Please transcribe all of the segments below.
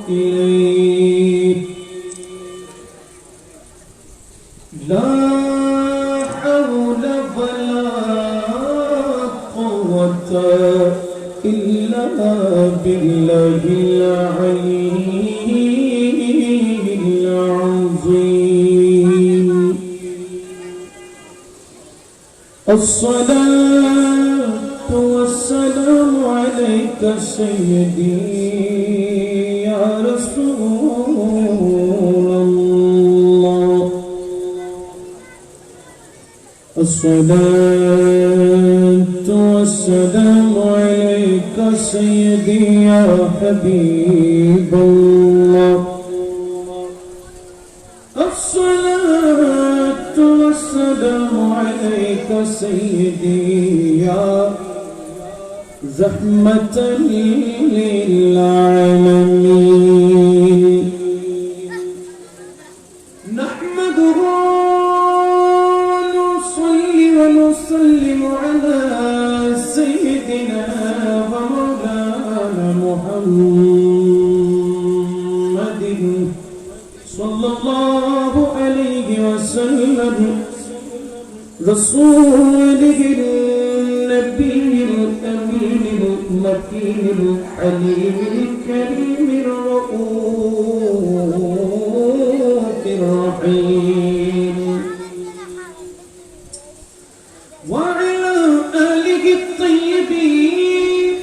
إليه لا حول ولا قوة إلا بالله العلي العظيم الصلاة والسلام عليك سيدي يا رسول الله الصلاة والسلام عليك سيدي يا حبيب الله الصلاة والسلام عليك سيدي يا رحمة للعالمين نحمده ونصلي ونسلم على سيدنا ومولانا محمد صلى الله عليه وسلم رسوله النبي الأمين المكين الحليم الكريم الرؤوف الرحيم وعلى آله الطيبين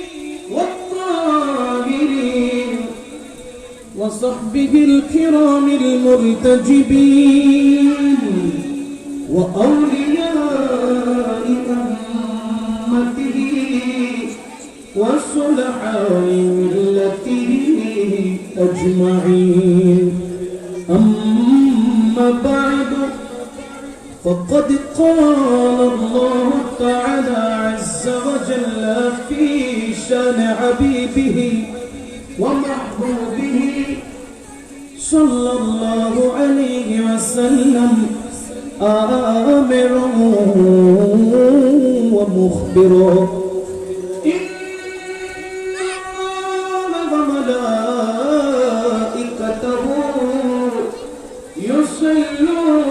والطاهرين وصحبه الكرام المرتجبين وأولياء أمته وصلحاء ملته أجمعين أما بعد فقد قال الله تعالى عز وجل في شان حبيبه ومحبوبه صلى الله عليه وسلم آمر ومخبر إن الله وملائكته يصلون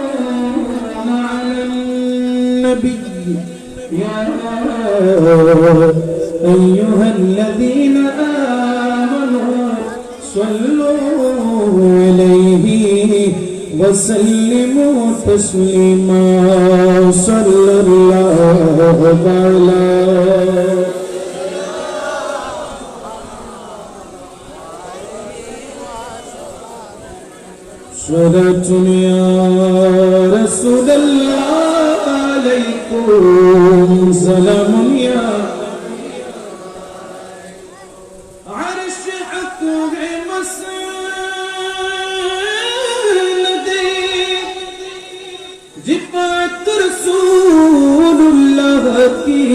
على النبي يا أيها الذين آمنوا صلوا عليه وسلموا تسليما صلى الله على صلاة يا رسول الله عليكم سلام يا عرش حكم جفت رسول الله की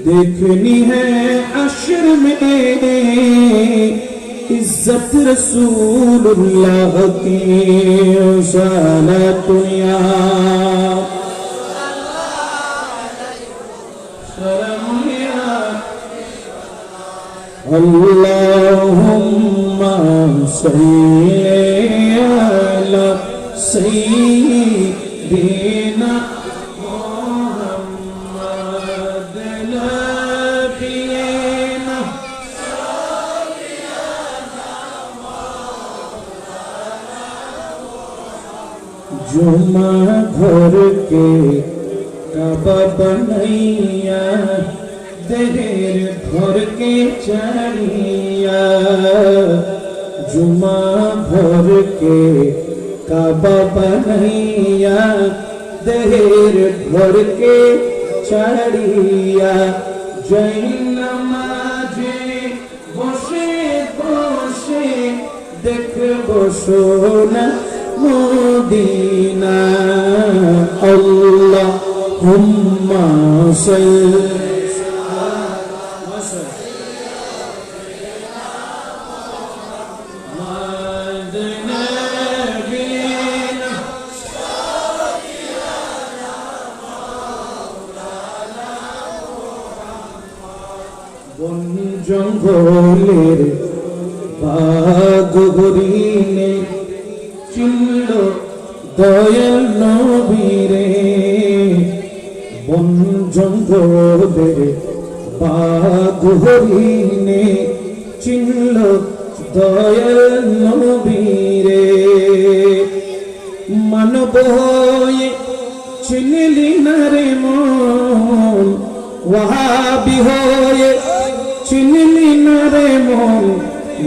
देखनी है हश्र में इज्जत रसूलुल्लाह की सलातु या सलाम या अल्लाहुम्मा सल्ली अला सय्यिदिना मुहम्मद नबीना जुमा घर के काबा बनैया देर घर के चढ़िया जुमा घर के काबा बनैया देर घर के चढ़िया जय नमाजे बसे बसे देख बसोना मदीना अल्लाहुम्मा सल्ली জঙ্গলের বাঘ হরিণে চিনল দয়াল নবীরে, বন জঙ্গলের বাঘ হরিণে চিনল দয়াল নবীরে। মানব হয়ে চিনলি না রে মন, ওয়াহাবি হয়ে চিনলি না রে মন,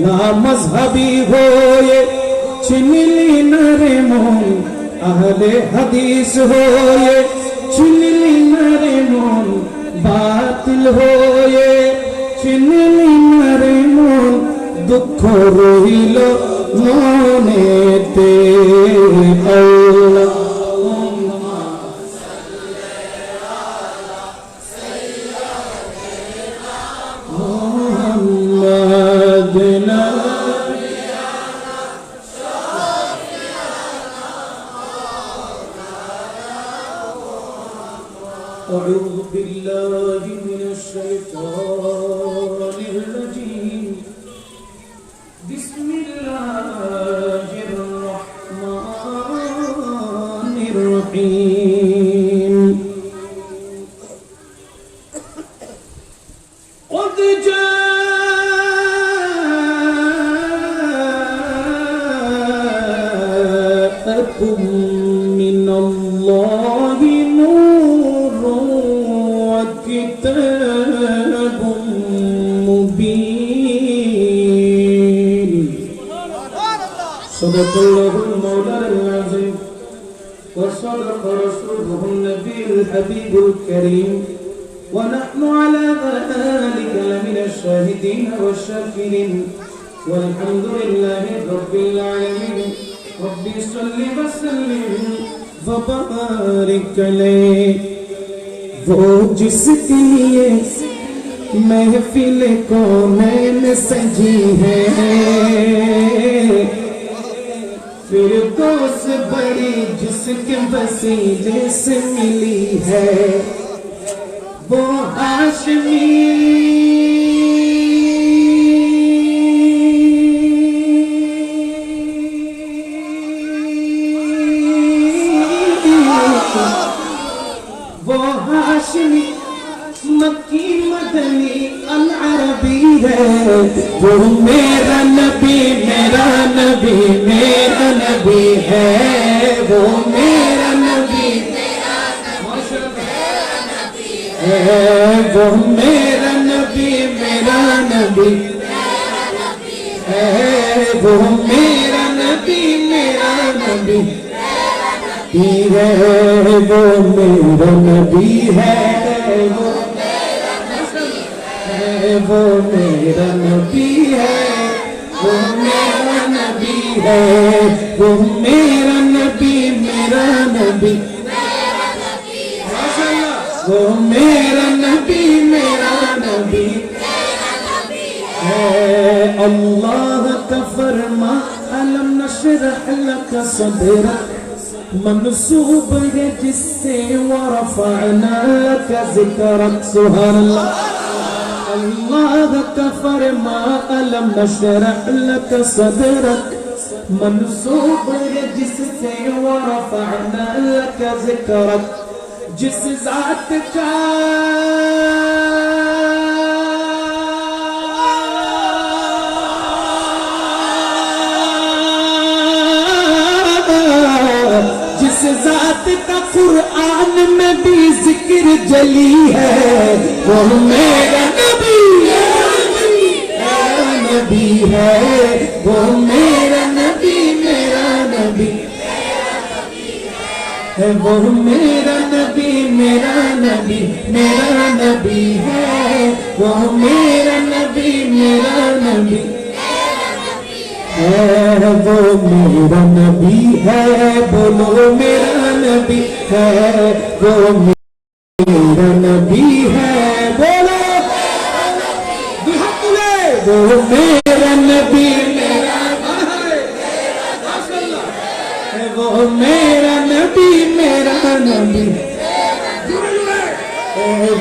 না মজহবি হয়ে চিনলি না রে মন, আহলে হাদিস হয়ে চিনলি না রে মন, বাতিল হয়ে চিনলি না রে মন, দুঃখ রইল মনেতে। أعوذ بالله من الشيطان الرجيم. بسم الله الرحمن الرحيم. قد جاءكم من الله نور وكتاب مبين. صدق الله المولى العظيم وصدق رسوله النبي الحبيب الكريم، ونحن على ذلك لمن الشاهدين والشاكرين، والحمد لله رب العالمين. رب صل وسلم वबारिक अलैहि। वो जिसके लिए महफिल कौनैन सजी है, फिरदौस बड़ी जिसके वसीले से मिली है, वो हाशमी मक्की मदनी अल अरबी है। वो मेरा नबी मेरा नबी मेरा नबी है, वो मेरा नबी मेरा नबी है, वो मेरा नबी मेरा नबी है, वो मेरा नबी मेरा नबी है, वो मेरा नबी है, वो मेरा नबी है, वो मेरा नबी है, वो मेरा नबी मेरा नबी, वो मेरा नबी मेरा नबी है। अल्लाह का फरमा अलम नशरह लक सदरक मंसूब है जिससे वरफ़अना लक ज़िक्रक। सुभान अल्लाह। अल्लाह का फरमा अलम नशरह लक सदरक मंसूब है जिससे वरफ़अना लक ज़िक्रक। जिस ज़ात का ज़ात का कुरान में भी जिक्र जली है, वो मेरा नबी है, वो मेरा नबी मेरा नबी है, वो मेरा नबी मेरा नबी मेरा नबी है, वो मेरा नबी मेरा नबी है, वो मेरा नबी है। बोलो मेरा नबी है, वो मेरा नबी है। बोलो वो मेरा नबी मेरा है, वो मेरा नबी मेरा नबी है,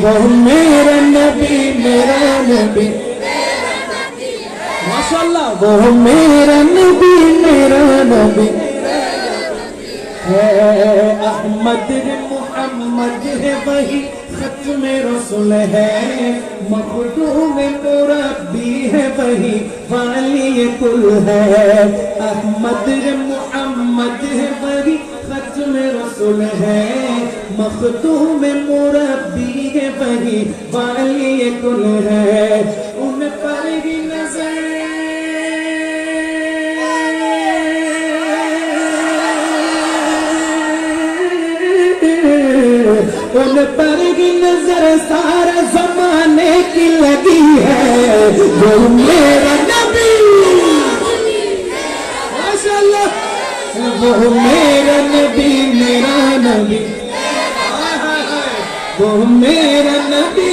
वो मेरा नबी मेरा नबी माशाअल्लाह। वो मेरा नबी है, अहमद है मोहम्मद है वही खत्म रसूल है, मखदूम मुरब्बी है वही वाली कुल है। अहमद है मोहम्मद है वही खत्म रसूल है, मखदूम मुरब्बी है वही वाली कुल है। उन पर ही नजर उन पर की नजर सारा जमाने की लगी है, वो मेरा नबी माशाअल्लाह। वो मेरा नबी वो मेरा नबी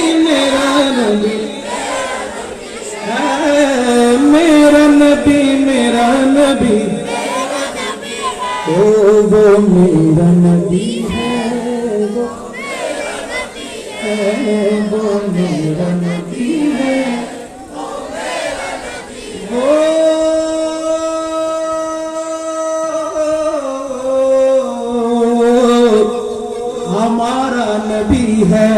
मेरा नबी ओ वो मेरा नबी है, वो मेरा नबी है, वो हमारा नबी है।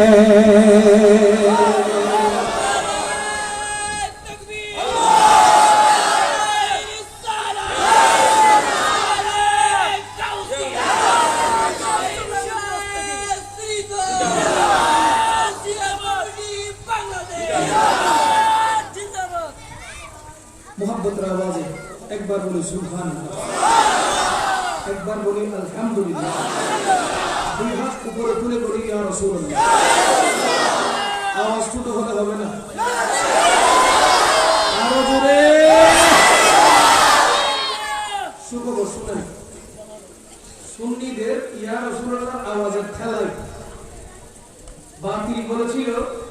मोहब्बत आवाज़े एक बार बोली सुभान अल्लाह, एक बार बोली अल्हम्दुलिल्लाह, দুই হাত উপরে তুলে বলি ইয়া রাসূলুল্লাহ। आवाज ছোট হতে হবে না, আরো জোরে শুনবো। শুনেন, সুন্নিদের ইয়া রাসূলুল্লাহ আওয়াজের ঠেলায় বাতিল বলেছিল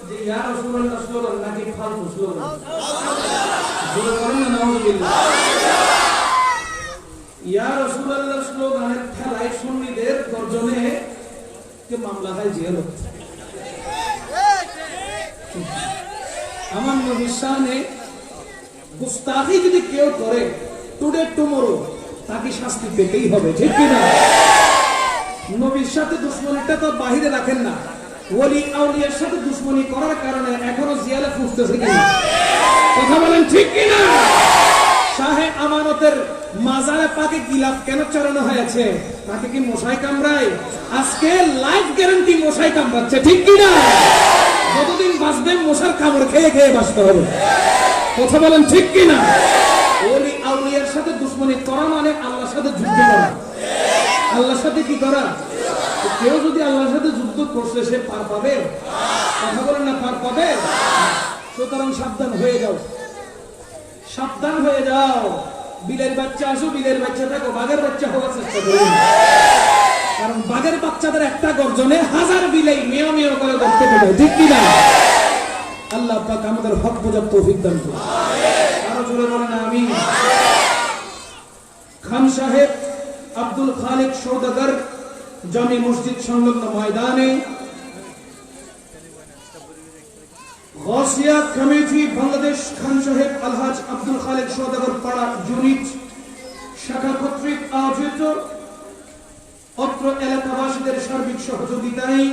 যে ইয়া রাসূলুল্লাহ স্লোগান নাকি ফালতু স্লোগান। জোরে বলেন না নাউযুবিল্লাহ। ইয়া রাসূলুল্লাহ স্লোগানের ঠেলায় সুন্নিদের গর্জনে কে মামলা হয় জেল। আমার নবীর শানে গুস্তাখি যদি কেউ করে টুডে টুমরো তাকে শাস্তি পেতেই হবে, ঠিক কি না? নবীর সাথে দুশমনিটা তো বাহিরে রাখেন না, ওলি আউলিয়ার সাথে দুশমনি করার কারণে এখনো জিয়ালে ফুসতেছে কিনা, কথা বলেন ঠিক কি না? শাহে আমানতের মাজারে পাকে গিলাফ কেন চড়ানো হয়েছে? তাকে কি মশাই কামড়ায়? আজকে লাইফ গ্যারান্টি মশাই কামড়াচ্ছে, ঠিক কি না? যতদিন বাঁচবে মশার কামড় খেয়ে খেয়ে বাঁচতে হবে, কথা বলেন ঠিক কি না? ওলি আউলিয়ার সাথে দুশমনি করা মানে আল্লাহর সাথে যুদ্ধ করা। আল্লাহর সাথে কি করা? কেউ যদি আল্লাহর সাথে যুদ্ধ করছে সে পার পাবে? কথা বলেন না, পার পাবে? সুতরাং সাবধান হয়ে যাও, সাবধান হয়ে যাও। বিলের বাচ্চা আসো, বিলের বাচ্চা থাকো, বাঘের বাচ্চা হওয়ার চেষ্টা করুন, কারণ বাঘের বাচ্চাদের একটা গর্জনে হাজার বিলাই মেয় মেয় করে করতে পারে, ঠিক কি না? আল্লাহ পাক আমাদের হক বোঝার তৌফিক দান করুন, আরো জোরে বলেন আমিন। খান সাহেব আব্দুল খালিক সওদাগর জামি মসজিদ সংলগ্ন ময়দানে গৌসিয়া কমিটি বাংলাদেশ খান সাহেব আলহাজ আব্দুল খালিক সওদাগর পাড়া ইউনিট শাখা কর্তৃক আয়োজিত অত্র এলাকাবাসীদের সার্বিক সহযোগিতায়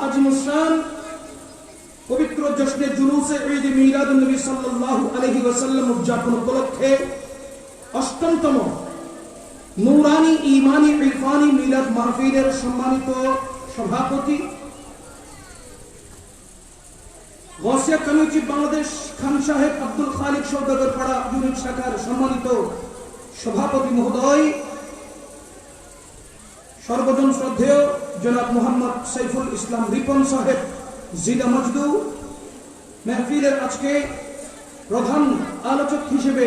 আজ মুসলান পবিত্র জশ্নে জুলুসে ঈদ মিলাদুন নবী সাল্লাল্লাহু আলাইহি ওয়াসাল্লাম উদযাপন উপলক্ষে ৮ম নূরানী ঈমানী ইরফানী মিলাদ মাহফিলের সম্মানিত সভাপতি গৌসিয়া কমিটি বাংলাদেশ খান সাহেব আব্দুল খালিক সওদাগর পাড়া ইউনিট শাখার সম্মানিত সভাপতি মহোদয়, সর্বজন শ্রদ্ধেয় জনাব মোহাম্মদ সাইফুল ইসলাম রিপন সাহেব জিদা মজদু, মাহফিলের আজকে প্রধান আলোচক হিসেবে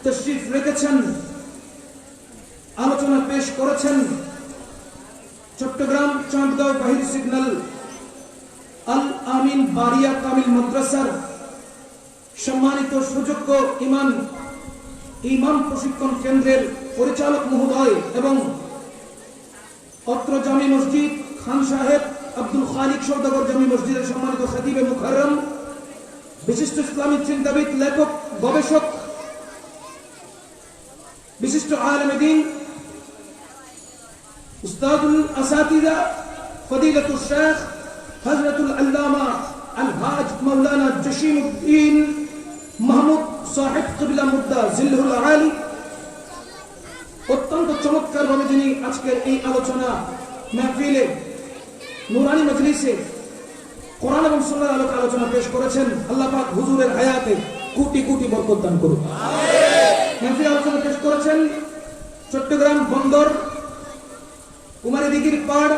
তশরিফ রেখেছেন, আলোচনা পেশ করেছেন চট্টগ্রাম চাঁদগাঁও বাহির সিগন্যাল আল আমিন বারিয়া কামিল মাদ্রাসার সম্মানিত সুযোগ্য ইমাম প্রশিক্ষণ কেন্দ্রের পরিচালক মহোদয় এবং অত্র জামি মসজিদ খান সাহেব আব্দুল খালিক সওদাগর জামি মসজিদের সম্মানিত খতিবে মুকাররম বিশিষ্ট ইসলামী চিন্তাবিদ, লেখক, গবেষক, বিশিষ্ট আলেমে দ্বীন, উস্তাদুল আসাতিজা, ফদিলাতুল শেখ হযরতুল আল্লামা আল-হাজ মাওলানা জসিমউদ্দিন মাহমুদ সাহেব কিবলা মুদ্দা জিল্লুল আলী অত্যন্ত চমৎকার ভাবে যিনি আজকের এই আলোচনা মাহফিলে নুরানি মজলিসে কোরআন এবং সুন্নাহর আলোকে আলোচনা পেশ করেছেন। আল্লাহ পাক হুজুরের হায়াতে কোটি কোটি বরকত দান করুন। মাহফিলে আলোচনা পেশ করেছেন চট্টগ্রাম বন্দর কুমারী দিঘির পাড়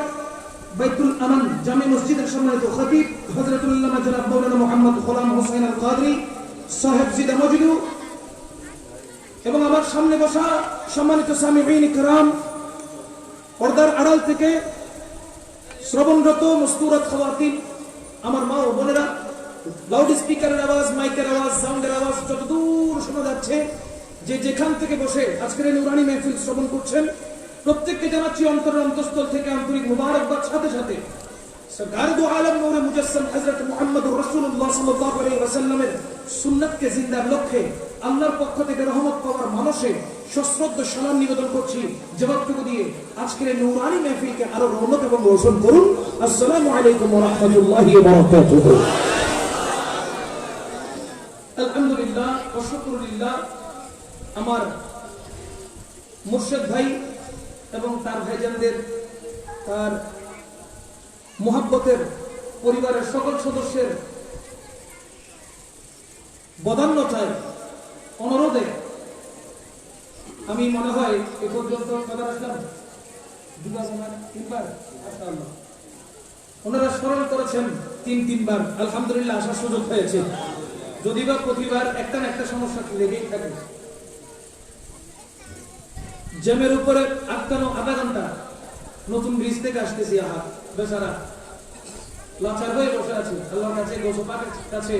বাইতুল আমান জামে মসজিদের সম্মানিত খতিব হযরতুল আল্লামা জনাব মাওলানা মুহাম্মদ গোলাম হোসেন আল কাদরি সাহেব জিদা মজদু এবং আমার সামনে বসা সম্মানিত সামিঈন কিরাম, পর্দার আড়াল থেকে শ্রবণরত মস্তুরাত খাওয়াতিন, আমার মা ও বোনেরা, লাউড স্পিকারের আওয়াজ, মাইকের আওয়াজ, সাউন্ডের আওয়াজ যতদূর শোনা যাচ্ছে, যে যেখান থেকে বসে আজকের এই নুরানি মাহফিল শ্রবণ করছেন, প্রত্যেককে জানাচ্ছি অন্তরের অন্তঃস্থল থেকে আন্তরিক মুবারকবাদ। সাথে সাথে সরকার দু আলম নূরে মুজাসসাম হযরত মুহাম্মদুর রাসূলুল্লাহ সাল্লাল্লাহু আলাইহি ওয়াসাল্লামের সুন্নাতকে জিন্দার লক্ষ্যে আল্লাহর পক্ষ থেকে রহমত পাওয়ার মানসে সশ্রদ্ধ সালাম নিবেদন করছি জবাবটুকু দিয়ে আজকের এই নুরানি মাহফিলকে আরো রৌনক এবং রোশন করুন। আসসালামু আলাইকুম ওয়া রাহমাতুল্লাহি ওয়া বারাকাতুহু। আলহামদুলিল্লাহ ওয়া শুকরুলিল্লাহ। আমার মুর্শিদ ভাই এবং তার ভাইজানদের, তার মুহাব্বতের পরিবারের সকল সদস্যের বদান্যতায়, অনুরোধে আমি মনে হয় এ পর্যন্ত কবার আসলাম, তিনবার। ওনারা স্মরণ করেছেন তিনবার, আলহামদুলিল্লাহ আসার সুযোগ হয়েছে। যদি বা প্রতিবার একটা না একটা সমস্যা লেগেই থাকে। জ্যামের উপরে আটকানো আধা ঘন্টা, নতুন ব্রিজ থেকে আসতেছি, আহা বেচারা লাচার হয়ে বসে আছে, আল্লাহর কাছে গোসল পাকের কাছে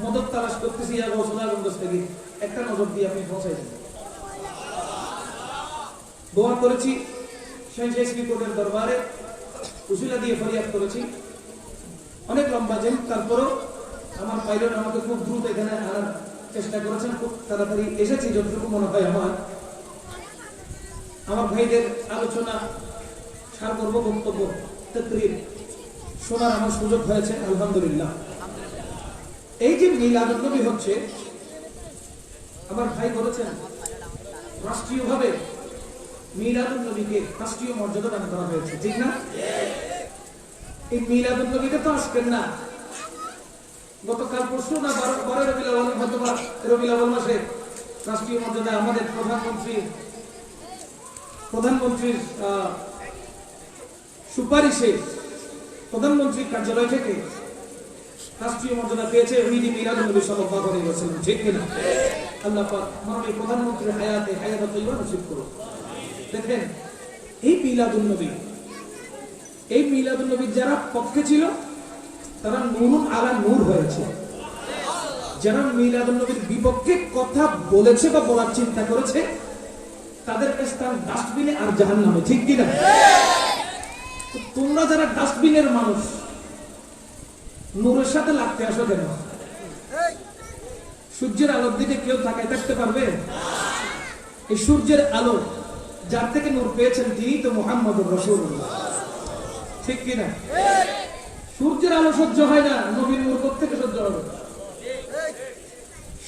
মদত তালাশ করতেছি, থেকে একটা নজর দিয়ে আপনি পৌঁছাই দেন। দোয়া করেছি শাইখ কোর্টের দরবারে, উসিলা দিয়ে ফরিয়াদ করেছি, অনেক লম্বা জেম, তারপরও আমার পাইলট আমাকে খুব দ্রুত এখানে আনার চেষ্টা করেছেন, খুব তাড়াতাড়ি এসেছি যতটুকু মনে হয়। আমার ভাইদের আলোচনা সার করব, বক্তব্য তাকরীর শোনার আমার সুযোগ হয়েছে, আলহামদুলিল্লাহ। এই যে মিলাদুন নবী হচ্ছে, আমার ভাই বলেছেন রাষ্ট্রীয়ভাবে মিলাদুন নবীকে রাষ্ট্রীয় মর্যাদা দান করা হয়েছে, ঠিক না? এই মিলাদুন নবীকে তো আসবেন না, গতকাল পরশু না 12 রবিউল আউয়াল, হয়তো রবিউল আউয়াল মাসে রাষ্ট্রীয় মর্যাদা আমাদের প্রধানমন্ত্রীর সুপারিশে প্রধানমন্ত্রীর কার্যালয় থেকে রাষ্ট্রীয় মর্যাদা পেয়েছে ঈদে মিলাদুন নবী সাল্লাল্লাহু আলাইহি ওয়াসাল্লাম, ঠিক কিনা? আল্লাহ পাক মাননীয় প্রধানমন্ত্রীর হায়াতে তাইয়্যিবা নসিব করুন। দেখেন, এই মিলাদুন নবী যারা পক্ষে ছিল তারা নূরুন আলা নূর হয়েছে, যারা মিলাদুন নবীর বিপক্ষে কথা বলেছে বা বলার চিন্তা করেছে তাদের স্থান ডাস্টবিনে আর জাহান্নামে, ঠিক কিনা? তোমরা যারা ডাস্টবিনের মানুষ, নূরের সাথে লাগতে আসো কেন? সূর্যের আলোর দিকে কেউ তাকায় থাকতে পারবে? এই সূর্যের আলো যার থেকে নূর পেয়েছেন তিনি তো মুহাম্মদুর রাসূলুল্লাহ, ঠিক কিনা? সূর্যের আলো সহ্য হয় না, নবীর নূর কোত্থেকে সহ্য হবে?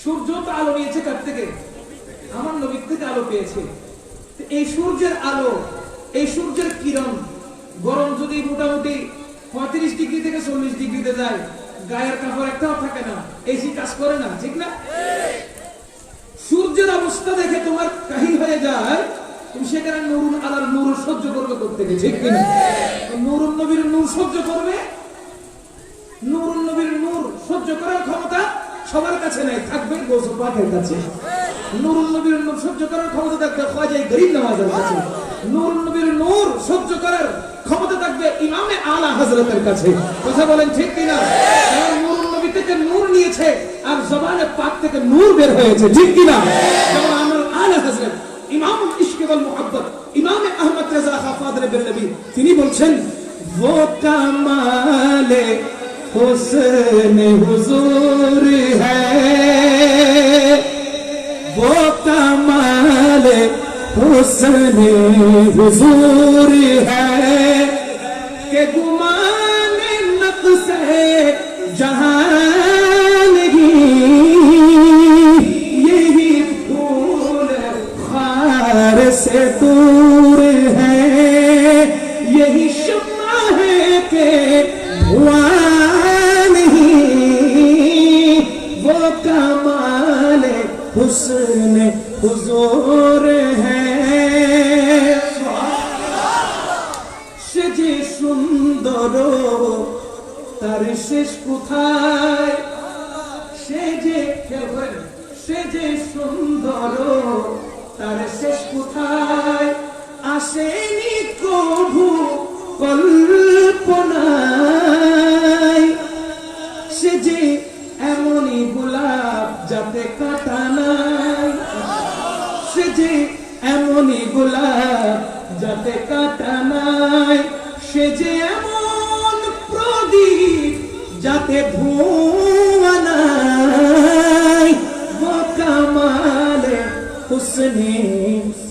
সূর্য তো আলো নিয়েছে কার থেকে? আমার নবীর থেকে আলো পেয়েছে। এই সূর্যের আলো, এই সূর্যের কিরণ, গরম যদি মোটামুটি 35 ডিগ্রি থেকে 40 ডিগ্রিতে যায়, গায়ের কাপড় একটাও থাকে না, এসি কাজ করে না, ঠিক না? সূর্যের অবস্থা দেখে তোমার কাহিল হয়ে যায়, তুমি সেখানে নূরুন আলার নূর সহ্য করবে কোত্থেকে, ঠিক কিনা? নূরুন নবীর নূর সহ্য করবে, নূরুন নবীর নূর সহ্য করার ক্ষমতা সবার কাছে নাই, থাকবে গৌসে পাকের কাছে। নূরুন নবীর নূর সহ্য করার ক্ষমতা থাকবে খাজা গরীব নওয়াজের কাছে। নূরুন নবীর নূর সহ্য করার ক্ষমতা থাকবে ইমামে আলা হযরতের কাছে। কথা বলেন ঠিক কিনা? কারণ নূরুন নবী থেকে নূর নিয়েছে আর জবানে পাক থেকে নূর বের হয়েছে, ঠিক কিনা? যেমন আমার আলা হযরত ইমামুল ইশক ওয়াল মুহাব্বত ইমামে আহমদ রাজা খা ফাদরে বের নবী, তিনি বলছেন वो कमाले हुस्न हुजूर है, वो कमाल हुस्न हुजूर है कि गुमान नक्शे जहान की यही फूल खार से दूर है, यही शम्मा है के धुआं नहीं, वो कमाल हुस्न हुजूर है। সে সুন্দর তার শেষ কোথায়, সে যে সুন্দর তার শেষ কোথায়, আসেনি কভু কল্পনায়, সে যে এমনই গোলাপ যাতে কাঁটা নাই, সে যে এমনই গোলাপ যাতে কাঁটা নাই, সে যে এমন প্রদীপ যাতে ধোঁয়া নাই, वो कमाल हुस्ने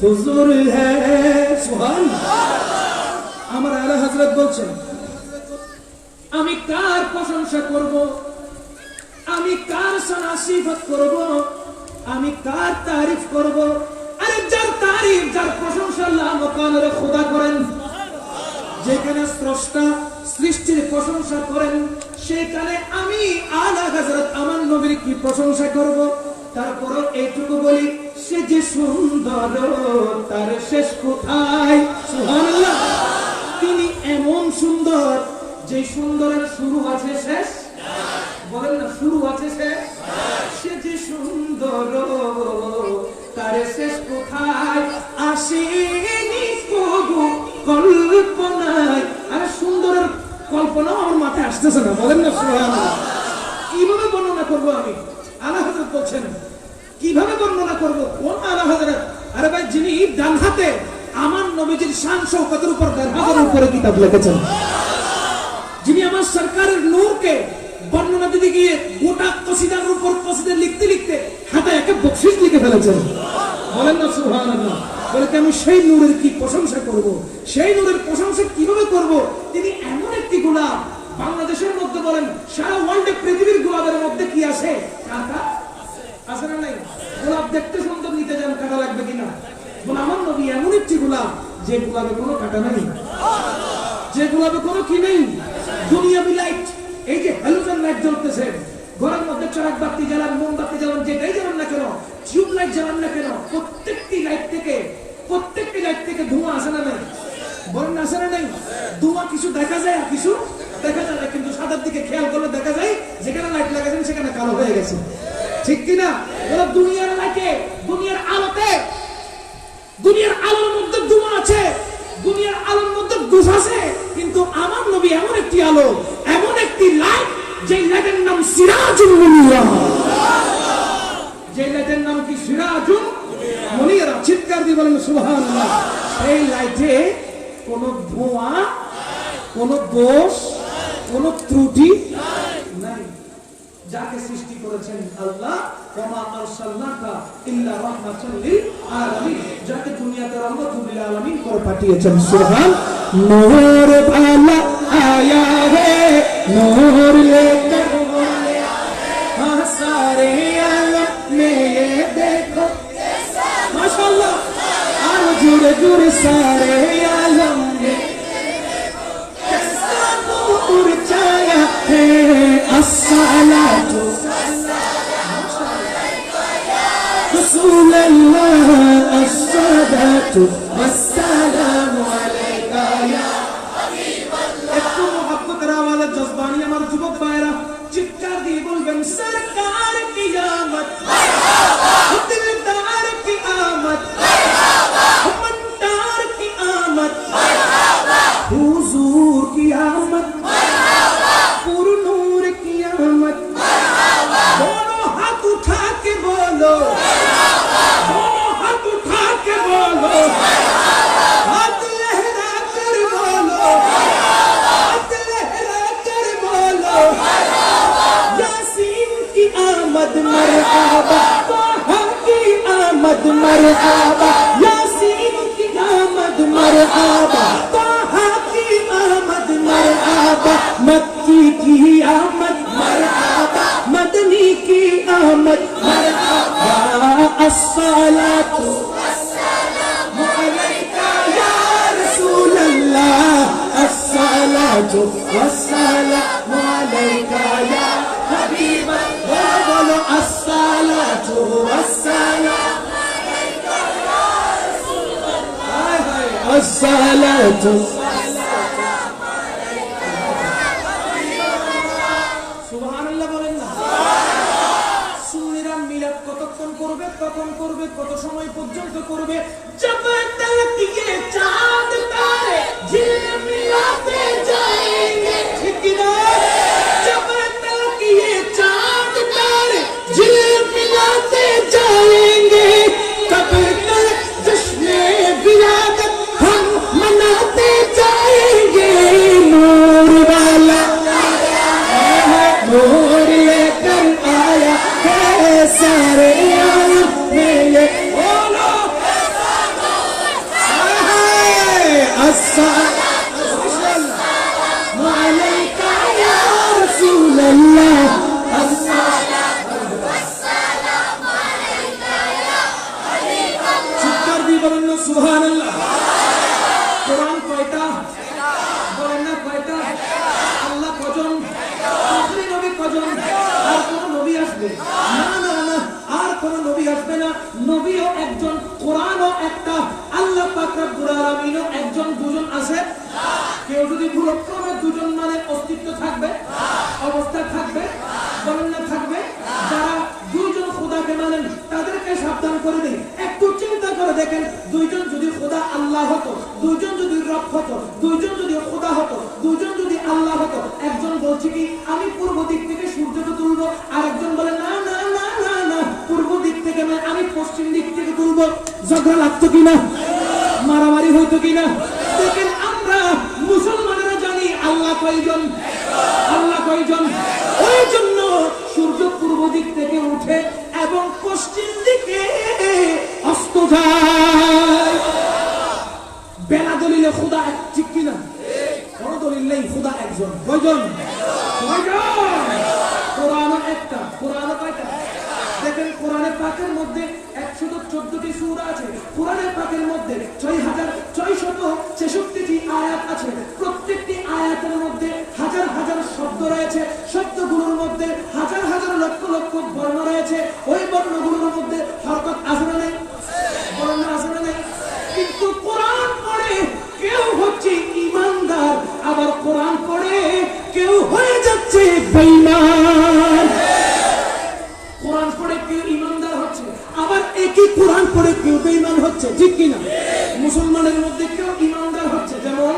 हुजूर है। সুবহান আমার আলা হযরত বলছেন, আমি কার প্রশংসা করব, আমি কার সানা সিফত করব, আমি কার তারিফ করব? আরে যার তারিফ, যার প্রশংসা আল্লাহ মুকানের খোদা করেন, যেখানে স্রষ্টা সৃষ্টির প্রশংসা করেন, সেখানে আমি আলা হযরত আমার নবীর কি প্রশংসা করব? তারপরও এইটুকু বলি, সে যে সুন্দর তার শেষ কোথায়। সুবহানাল্লাহ। তিনি এমন সুন্দর যে সুন্দরের শুরু আছে শেষ বলেন না, শুরু আছে শেষ। সে যে সুন্দর তার শেষ কোথায়, আসেনি কবু কল্পনায়। আরে সুন্দরের কল্পনা আমার মাথায় আসতেছে না, বলেন না সুবহানাল্লাহ। কিভাবে বর্ণনা করব আমি? আলা হযরত বলছেন, কিভাবে বর্ণনা করব? কোন আলা হযরত? আরে ভাই, যিনি ডান হাতে আমার নবীজির শান শওকতের উপর ১,৫০০ উপরে কিতাব লিখেছেন, যিনি আমার সরকারের নূরকে বর্ণনা দিতে গিয়ে গোটা কসিদার উপর কসিদা লিখতে লিখতে হাতে একটা বকশিশ লিখে ফেলেছেন, বলেন না সুবহানাল্লাহ। বলে আমি সেই নূরের কি প্রশংসা করব, সেই নূরের প্রশংসা কিভাবে করব? তিনি এমন একটি গোলাপ, বাংলাদেশের মধ্যে বলেন সারা ওয়ার্ল্ডে পৃথিবীর গোলাপের মধ্যে কি আছে? কাঁটা আছে না নাই? গোলাপ দেখতে সুন্দর, নিতে যান কাঁটা লাগবে কিনা? বলে আমার নবী এমন একটি গোলাপ যে গোলাপে কোনো কাঁটা নাই, যে গোলাপে কোনো কি নেই। দুনিয়াবি লাইট, এই যে হ্যালোজেন লাইট জ্বলতেছে ঘরের মধ্যে, চড়ক বাতি জ্বালান, মোমবাতি জ্বালান, যেটাই জ্বালান না কেন, টিউব লাইট জ্বালান না কেন, প্রত্যেকটি লাইট থেকে ধোঁয়া আসে না নাই? বলেন আসে না নাই? ধোঁয়া কিছু দেখা যায় আর কিছু দেখা যায় না, কিন্তু সাদার দিকে খেয়াল করলে দেখা যায় যেখানে লাইট লাগাছেন সেখানে কালো হয়ে গেছে, ঠিক কিনা? ওরা দুনিয়ার লাইটে, দুনিয়ার আলোতে, দুনিয়ার আলোর মধ্যে ধোঁয়া আছে, দুনিয়ার আলোর মধ্যে দোষ আছে, কিন্তু আমার নবী এমন একটি আলো, এমন একটি লাইট, যে লাইটের নাম সিরাজুল মুনিরা। যে লাইটের নাম কি? সিরাজুল মুনিরা। চিৎকার দিয়ে বলেন সুবহানাল্লাহ। এই লাইটে কোনো ধোঁয়া, কোনো দোষ, কোনো ত্রুটি নাই। যাকে সৃষ্টি করেছেন আল্লাহ, ওমা আরসালনাকা ইল্লা রাহমাতাল লিল আলামিন, যাকে দুনিয়াতে রহমতুল লিল আলামিন করে পাঠিয়েছেন। সুবহান। নূর ভালা আয়া হে, নূর লেकर हाँ सारे आलम में ये देखो, माशाअल्लाह, और जुड़ जुड़ सारे आलम में कैसा नूर छाया है। अस्सलातु रसूल अल्लाह, अस्सलातु वस्सलामु अलैका या हबीब अल्लाह। একটু মোহাব্বতের আওয়াজে জজবানি আমার যুবক ভাইরা চিৎকার দিয়ে বলবেন, সরকার কি আমত মারহাবা, দিলদার কি আমত মারহাবা, মন্দার কি আমত মারহাবা, হুজুর কি আমত মারহাবা, পুর নূর কি আমত মারহাবা। दोनों हाथ उठा के बोलो मारहाबा, दोनों हाथ उठा के बोलो मारहाबा, हाथ लहरा कर बोलो मारहाबा, हाथ लहरा कर बोलो मारहाबा। आमद मरहबा, ताहा की आमद मरहबा, यासीन की आमद मरहबा, ताहा की आमद मरहबा, मक्की की आमद मरहबा, मदनी की आमद मरहबा। अस्सलातु वस्सलामु अलैका या रसूल अल्लाह, अस्सलातु वस्सलामु अलैका या हबीब अल्लाह। बोलो अस्सलातु वस्सलामु अलैका या रसूल अल्लाह, अस्सलातु সুবহানাল্লাহ বলেন না। সুন্নিরা মিলাদ কতক্ষণ করবে, কখন করবে, কত সময় পর্যন্ত করবে? जब तक ये चांद तारे झिलमिलाते जाएंगे, ठीक ना? जब तक ये चांद तारे झिलमिलाते जाएंगे, तब तक जश्ने विलादत हम मनाते जाएंगे। नूर वाला नूर लेकर आया है सारे आलम में ये। बोलो अस्सलामु अलैका या रसूल अल्लाह, अस्सलातु वस्सलामु अलैका या हबीब अल्लाह। चित्कार দিয়ে বলেন না সুবহানাল্লাহ। কোরআন কয়টা? বলেন না কয়টা? আল্লাহ কজন? আখরি নবী কজন? আর কোন নবী আসবে না? না না, আর কোন নবী আসবে না। নবীও একজন, কোরআনও একটা, আল্লাহ পাক রব্বুল আলামিনও একজন। দুজন আছে? কেউ যদি ভুলক্রমে দুজন মানে অস্তিত্ব থাকবে, অবস্থা থাকবে, বলেন না থাকবে? যারা দুইজন খোদাকে মানেন তাদেরকে সাবধান করে দিই। একটু চিন্তা করে দেখেন, দুইজন যদি খোদা আল্লাহ হতো, দুইজন যদি রব হতো, দুইজন যদি খোদা হতো, দুইজন যদি আল্লাহ হতো, একজন বলছে কি আমি পূর্ব দিক থেকে সূর্যকে তুলবো, আর একজন বলে না না না না না, পূর্ব দিক থেকে না, আমি পশ্চিম দিক থেকে তুলবো। ঝগড়া লাগতো কিনা? মারামারি হইতো কিনা? দেখেন আমরা মুসলমানেরা জানি আল্লাহ কয়জন, আল্লাহ কয়জন। ওই জন্য সূর্য পূর্ব দিক থেকে উঠে এবং পশ্চিম দিকে অস্ত যায়। বেলা দলিলে খোদা এক, ঠিক কিনা? কোন দলিল নেই, খোদা একজন। কয়জন? কয়জন? কোরআন একটা, কোরআন কয়টা? দেখেন কোরআনে পাকের মধ্যে 114টি সূরা আছে। কোরআনে পাকের মধ্যে 6666টি আয়াত আছে। প্রত্যেকটি আয়াতের মধ্যে হাজার হাজার শব্দ রয়েছে। শব্দগুলোর মধ্যে হাজার হাজার লক্ষ লক্ষ বর্ণ রয়েছে। ওই বর্ণগুলোর মধ্যে হরকত আছে না নেই? বর্ণ আছে না নেই? কিন্তু কোরআন পড়ে কেউ হচ্ছে ঈমানদার, আবার কোরআন পড়ে কেউ হয়ে যাচ্ছে বেঈমান। কোরআন পড়ে কেউ ঈমানদার হচ্ছে, আবার একই কোরআন পড়ে কেউ বেঈমান হচ্ছে, ঠিক কিনা? মুসলমানের মধ্যে কেউ ঈমানদার হচ্ছে। যেমন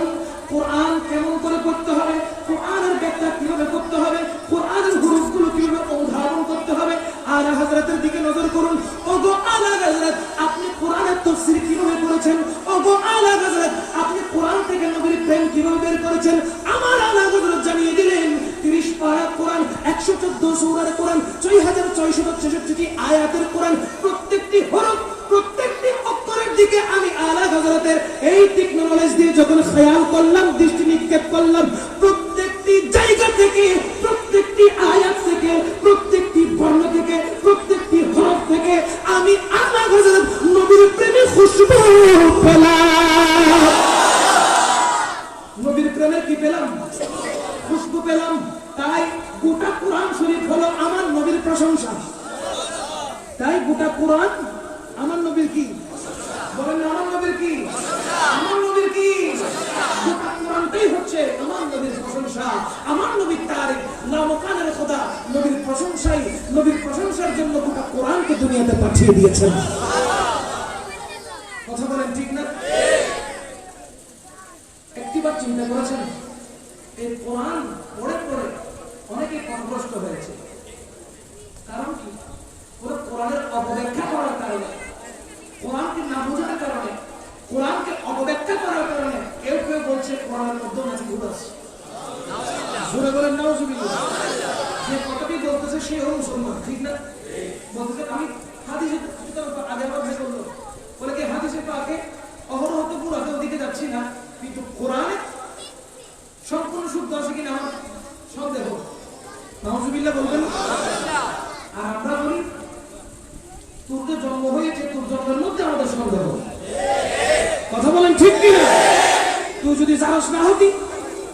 কোরআন কেমন করে পড়তে হবে, কোরআনের ব্যাখ্যা কিভাবে করতে হবে, কোরআনের হুরুফগুলো কিভাবে উদ্ধারণ করতে হবে। আলা হযরতের দিকে নজর করুন। ওগো আলা হযরত, আপনি কোরআনের তাফসীর কিভাবে করেছেন? ওগো আলা হযরত, আপনি কোরআন থেকে নবীর প্রেম কিভাবে বের করেছেন? আমার আলা হযরত জানিয়ে দিলেন 30 পারা কোরআন, 114 সূরার কোরআন, 6666টি আয়াতের কোরআন, প্রত্যেকটি হরফ, প্রত্যেকটি অক্ষরের দিকে আমি আলা হযরতের এই টেকনোলজি দিয়ে যখন খেয়াল করলাম, দৃষ্টি নিক্ষেপ করলাম, প্রত্যেকটি জায়গা থেকে, প্রত্যেকটি আয়াত থেকে, প্রত্যেকটি বর্ণ থেকে, প্রত্যেকটি হরফ থেকে আমি আলা হযরত নবীর প্রেমে খুশবু পেলাম। নবীর প্রেমে কি পেলাম? খুশবু পেলাম। তাই গোটা কোরআন শরীফ হলো আমার নবীর প্রশংসা। তাই গোটা কোরআন আমার নবীর কি? বলেন আমার নবীর কি? আমার নবীর কি? গোটা কোরআনটাই হচ্ছে আমার নবীর প্রশংসা, আমার নবীর তারিফ। নামকানের খোদা নবীর প্রশংসাই, নবীর প্রশংসার জন্য গোটা কোরআনকে দুনিয়াতে পাঠিয়ে দিয়েছেন। কথা বলেন ঠিক না? একটিবার চিন্তা করেছেন এই কোরআন পড়ে পড়ে অনেকে পথভ্রষ্ট হয়েছে। কারণ কি? ওরা কোরআনের অপব্যাখ্যা করার কারণে, কোরআনকে না বোঝার কারণে, কোরআনকে অপব্যাখ্যা করার কারণে কেউ কেউ বলছে কোরআনের মধ্যে নাকি ভুল আছে। জোরে বলেন নাউজুবিল্লাহ। যে কথাটি বলতেছে সেও মুসলমান, ঠিক না? বলতে আমি হাদিসে আগে আমার ভাই বললো, বলে কি হাদিসে পাকে অহরহ তো পুরাতে ওদিকে যাচ্ছি না, কিন্তু কোরআনে সম্পূর্ণ শুদ্ধ আছে কিনা আমার সন্দেহ। নাউজুবিল্লাহ বলবেন। আর আমরা বলি তোর তো জন্ম হয়েছে, তোর জন্মের মধ্যে আমাদের সন্দেহ। কথা বলেন ঠিক কিনা? তুই যদি জারস না হতি,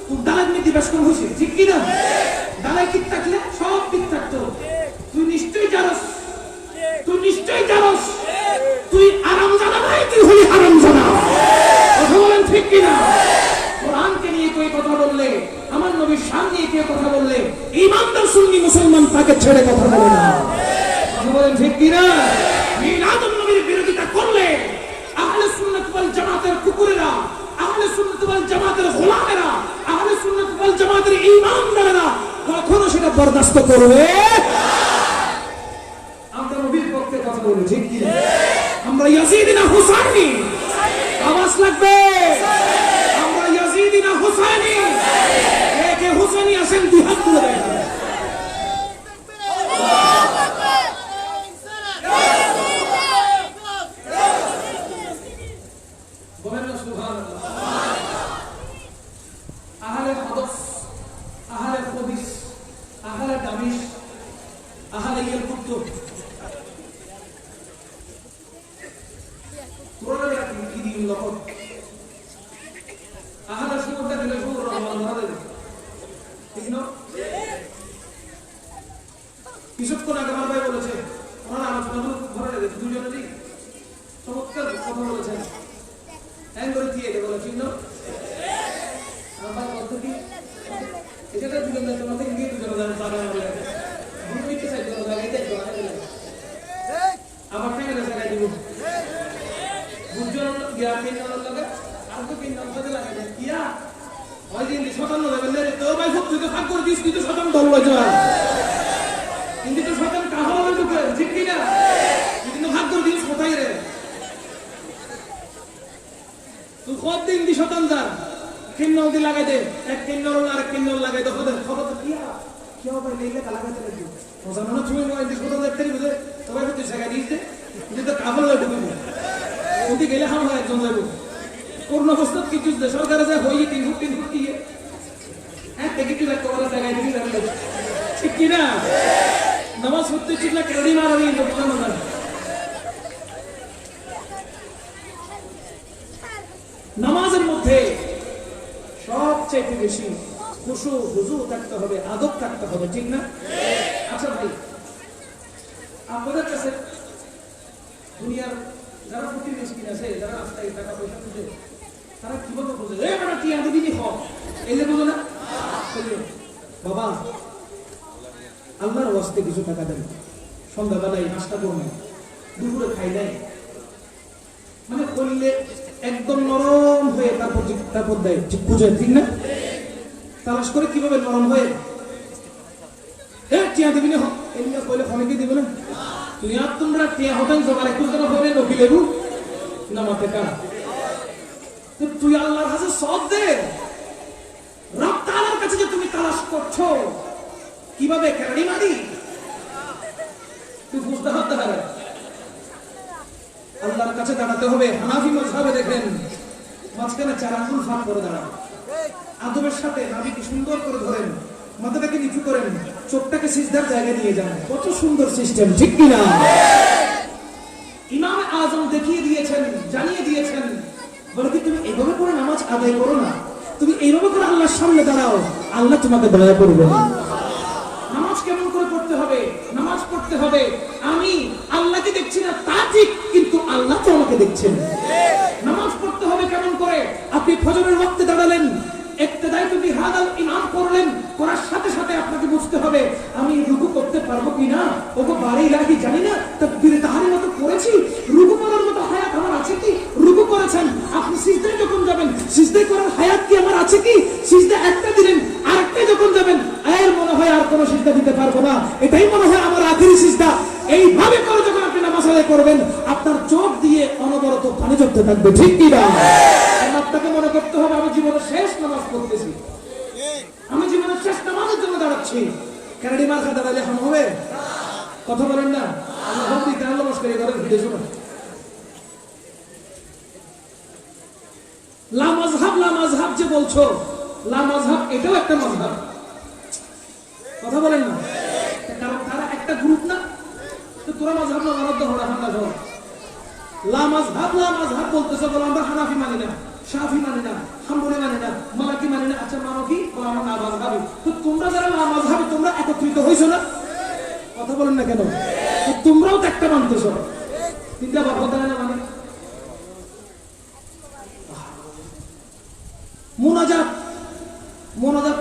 তোর ডালার নীতি বেশ কম হয়েছে, ঠিক কিনা? ডালায় ঠিক থাকলে সব ঠিক থাকতো। তুই নিশ্চয়ই জারস, তুই নিশ্চয়ই জারস, তুই আরাম জানা নাই, তুই হলি হারাম জানা। কথা বলেন ঠিক কিনা? কোরআনকে নিয়ে কেউ কথা বললে, আমার নবীর শান নিয়ে কেউ কথা বললে, ইমানদার সুন্নি মুসলমান তাকে ছেড়ে কথা বলে না। কথা বলেন ঠিক কিনা? মিলাদুন নবীর বিরোধিতা করলে আহলে সুন্নাত ওয়াল জামাতের কুকুরেরা, আহলে সুন্নাত ওয়াল জামাতের গোলামেরা, আহলে সুন্নাত ওয়াল জামাতের ঈমানদারেরা কখনো সেটা বরদাস্ত করবে না। আমরা নবীর পক্ষে কথা বলি, ঠিক কিনা? আমরা ইয়াজিদি না হুসাইনি? আওয়াজ লাগবে। আমরা ইয়াজিদি না হুসাইনি? কে হুসাইনি আছেন দুই হাত তুলে দেখান। বলেন না সুবহানাল্লাহ। আহলে হাদিস, আহলে হাদিস, আহলে দামিশ, আহলে কুতুব, কোরআনে কি দিন লক্ষ্য আহলে সুন্নাত দিলে সুর রহমান ধরে, ঠিক না? কিছুক্ষণ আগে আমার ভাই বলেছে, ওনার আলোচনা ধরে রেখে দুজনেরই চমৎকার কথা বলেছেন। হ্যাঁ করে দিয়ে এটা বলে, ঠিক না? আমার কথা কি এটা দুজনে তোমার থেকে গিয়ে দুজনে জানেন পাবে না বলে দুটোই তো সাইড করা লাগে, এটাই করা লাগে। আবার ফ্যামিলি জায়গায় দিব বুঝজন গিয়া তিন নম্বর লাগে আর তো তিন নম্বর সাথে লাগে কিয়া ওই দিন 57 দেবেন রে তো ভাই সব তুই তো ভাগ করে দিস, তুই তো 57 দল লয় যা কিন্তু তো 57 কাহা হবে ঢুকে, ঠিক কি না? তুই কিন্তু ভাগ করে দিস কোথায় রে? তুই কত দিন দি 57 যা কিন্নল দি লাগাই দে, এক কিন্নল আর এক কিন্নল লাগাই দে, খবর খবর তো কিয়া কিয়া ভাই লেলে লাগাইতে লাগি ও জানো তুমি মই দি 57 দেখতে বুঝে সবাই তো জায়গা দিস দে, তুই তো কাবল লয় ঢুকে ওদি গেলে হাম হয় একজন যাবো কোন অবস্থা কিছু সরকারে যা হই 3 ফুট দিয়ে হ্যাঁ দেখি তুই কবর জায়গায় দিবি না, ঠিক কি না? নামাজ পড়তে চিল্লা কেড়ি মারাবি বুঝলাম না। নামাজের মধ্যে সবচেয়ে বেশি খুশু হুজু থাকতে হবে, আদব থাকতে হবে, ঠিক না? আচ্ছা ভাই, আপনাদের কাছে দুনিয়ার যারা প্রতিবেশী আছে, যারা রাস্তায় টাকা পয়সা খুঁজে, তারা কিভাবে খুঁজে মানে টিয়া দিবি নি হোক এলে বুঝো না? বাবা আল্লাহর ওয়াস্তে কিছু টাকা দেন, সন্ধ্যাবেলায় নাস্তা করবেন, দুপুরে খাই দেয়, মানে করলে একদম নরম হয়ে তারপর দেয়, ঠিক বুঝে, ঠিক না? তালাশ করে কিভাবে নরম হয়ে টিয়া দিবি না এমনি কইলে অনেকে দিবে না। তুই আর তোমরা টিয়া হতেন জোগাড় একটু যেন হলে নকি লেবু না মাথে কা তুই আল্লাহর কাছে সব দে। রব তাআলার কাছে যে তুমি তালাশ করছো কিভাবে কেড়ি মারি তুই বুঝতে হবে। আল্লাহর কাছে দাঁড়াতে হবে। হানাফি মাযহাবে দেখেন মাঝখানে 4 আঙ্গুল ফাঁক করে দাঁড়ান, আদবের সাথে নাভিকে সুন্দর করে ধরেন, মাথাটাকে নিচু করেন, চোখটাকে সিজদার জায়গায় নিয়ে যান। কত সুন্দর সিস্টেম, ঠিক কি না? ইমাম আযম দেখিয়ে দিয়েছেন, জানিয়ে দিয়েছেন, বলে কি তুমি এইভাবে করে নামাজ আদায় করো না, তুমি এইভাবে করে আল্লাহর সামনে দাঁড়াও, আল্লাহ তোমাকে দয়া করবে। নামাজ কেমন করে পড়তে হবে? নামাজ পড়তে হবে আমি আল্লাহকে দেখছি না তা ঠিক, কিন্তু আল্লাহ তো আমাকে দেখছেন। নামাজ পড়তে হবে কেমন করে? আপনি ফজরের ওয়াক্তে দাঁড়ালেন, ইক্তেদাই তুমি হাদাল ইমাম করলেন, করার সাথে সাথে আপনাকে বুঝতে হবে আমি রুকু করতে পারবো কিনা। ওগো বাড়ি লাগি জানি না, তাকবীরে তাহরিম মতো করেছি, রুকু করার মতো হায়াত আমার আছে কি? রুকু করেছেন, আপনি সিজদায় যখন যাবেন, সিজদায় করার হায়াত কি আমার আছে কি? সিজদা একটা দিলেন, আরেকটা যখন যাবেন এর মনে হয় আর কোনো সিজদা দিতে পারবো না, এটাই মনে হয় আমার আখেরি সিজদা। এইভাবে করে যখন আপনি নামাজ আদায় করবেন, আপনার চোখ দিয়ে অনবরত পানি ঝরতে থাকবে, ঠিক কি না? আপনাকে মনে করতে হবে আমি জীবনের শেষ নামাজ পড়তেছি, আমি জীবনের শেষ নামাজের জন্য দাঁড়াচ্ছি। কেন মার্কা দাঁড়ালে এখন হবে? কথা বলেন না, আল্লাহ ভক্তি কেন নমস্কার করে ভিডিও শোনা। লা মাযহাব যে বলছো, লা মাযহাব এটাও একটা মাযহাব। কথা বলেন না, কারণ তারা একটা গ্রুপ না, তো তোরা মাযহাব না মানতে হড়া হান্না ধর। লা মাযহাব বলতেছে, বলো আমরা হানাফি মানি না, শাফি মানি না, হাম্বলি মানি না, মালিকি মানি না। আচ্ছা মানো কি? বলো আমরা লা মাযহাবি। তো তোমরা যারা লা মাযহাবি, তোমরা একত্রিত হইছো না? কথা বলেন না কেন? তো তোমরাও তো একটা মানতেছো, কিন্তু আবার কথা না মানে মোনাজাত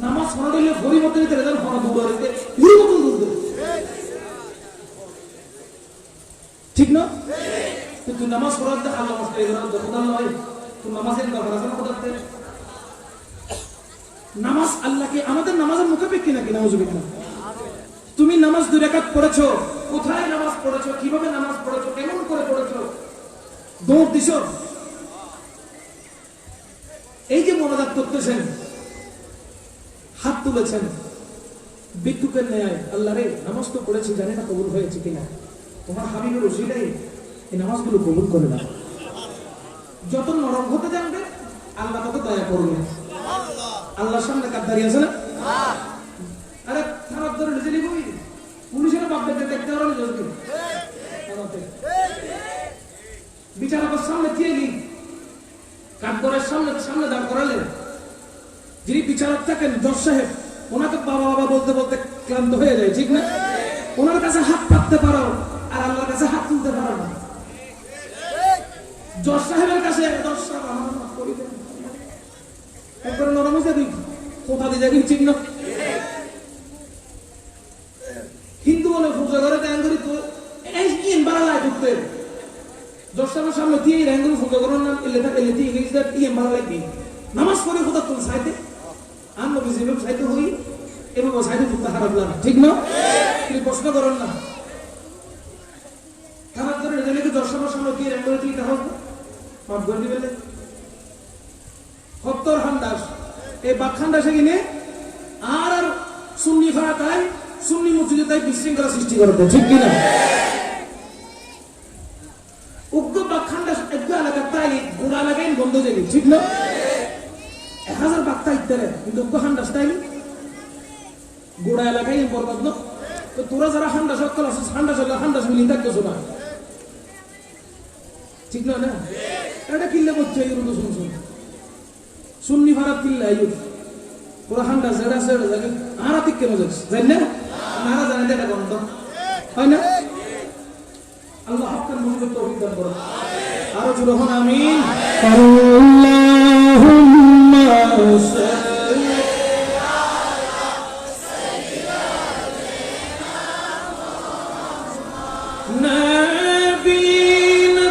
নামাজ পড়া হইলে ভরি মতো নিতে রেজাল্ট হওয়া দূর হইতে ভরি মতো দূর দেবে, ঠিক না? তুই নামাজ পড়াতে আল্লাহ নমস্কার এই ধরনের দখল নয়, তুই নামাজের ব্যাপার আছে না পড়াতে। নামাজ আল্লাহকে, আমাদের নামাজের মুখাপেক্ষী নাকি? নাউজুবিল্লাহ। তুমি নামাজ 2 রাকাত পড়েছো, কোথায় নামাজ পড়েছো, কিভাবে নামাজ পড়েছো, কেমন করে পড়েছো, দৌড় দিছো? এই যে মোনাজাত করতেছেন, হাত তুলেছেন ভিক্ষুকের ন্যায়, আল্লাহ রে নামাজ তো পড়েছি, জানি না কবুল হয়েছে কিনা, তোমার হাবিবের ওসিলাই এই নামাজগুলো কবুল করে না। যত নরম হতে জানবে আল্লাহ তত দয়া করবে। আল্লাহর সামনে কাদ্দারি আছে না? আরে খারাপ ধরে নিজে নিবই, পুলিশের বাপদের দেখতে পারো যদি বিচারকের সামনে দিয়ে নি, কাঠগড়ের সামনে দাঁড় করালেন। যিনি বিচারক থাকেন জজ সাহেব, ওনাকে বাবা বাবা বলতে বলতে ক্লান্ত হয়ে যায়, ঠিক না? ওনার কাছে হাত পাততে পারো আর আল্লাহর কাছে হাত তুলতে পারো না। জজ সাহেবের কাছে জজ সাহেব আমার মাফ করে দেন, একবার নরম হয়ে যাবি, কোথা দিয়ে যাবি, ঠিক না? হিন্দু বলে পূজা করে র্যাঙ্গুরি তো এই বাড়ালায় ঢুকতে জজ সাহেবের সামনে দিয়ে র্যাঙ্গুরি পূজা করার নাম এলে দিয়ে ইংরেজিতে বাড়ালাই দিই নামাজ পড়ে কোথা তুমি সাইতে আর নবী যেভাবে সাইতে হই এবং সাইতে ঢুকতে খারাপ লাগে, ঠিক না? তিনি প্রশ্ন করেন না, খারাপ ধরে নিজেকে জজ সাহেবের সামনে দিয়ে র্যাঙ্গুরি দিয়ে তাহলে মাফ করে দিবেন। হত্তর হান্দাস এই বাকখান্দাসে কিনে আর সুন্নি ফাড়া তাই সুন্নি মসজিদে তাই বিশৃঙ্খলা সৃষ্টি করতে, ঠিক কিনা? উগ্র বাকখান্দাস একটু এলাকার তাই গোড়া লাগাই বন্ধ যাবে, ঠিক না? 1000 বাক্তা ইত্যারে, কিন্তু উগ্র হান্দাস তাই গোড়া এলাকায় বরবাদ না। তো তোরা যারা হান্দাস অক্কল আছিস, হান্দাস মিলিয়ে থাকতেছো না, ঠিক না? না এটা কিনলে করছে এই রুদু শুনছো সুন্নি ভারত কিনলে আইয়ুব ওরা হান্ডা জেডা জেডা জাগে আরা ঠিক কেন যাচ্ছে জানি না, নারা জানে এটা বন্ধ হয় না। আল্লাহ হকের মজবুত তৌফিক দান করুন, আরো জোরে হন আমিন। আল্লাহুম্মা সাল্লি আলা সাইয়্যিদিনা নাবিয়িনা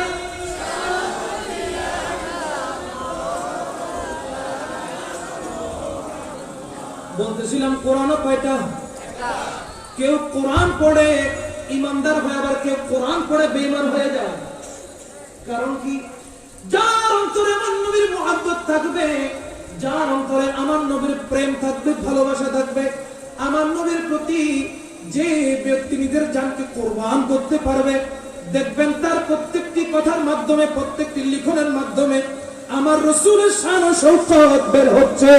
বলতেছিলাম কোরআনও কয়টা? কেউ কোরআন পড়ে ইমানদার হয়, আবার কেউ কোরআন পড়ে বেঈমান হয়ে যায়। কারণ কি? যার অন্তরে আমার নবীর মুহাব্বত থাকবে, যার অন্তরে আমার নবীর প্রেম থাকবে, ভালোবাসা থাকবে, আমার নবীর প্রতি যে ব্যক্তি নিজের জানকে কোরবান করতে পারবে, দেখবেন তার প্রত্যেকটি কথার মাধ্যমে, প্রত্যেকটি লিখনের মাধ্যমে আমার রাসূলের শান ও শৌকত বের হচ্ছে।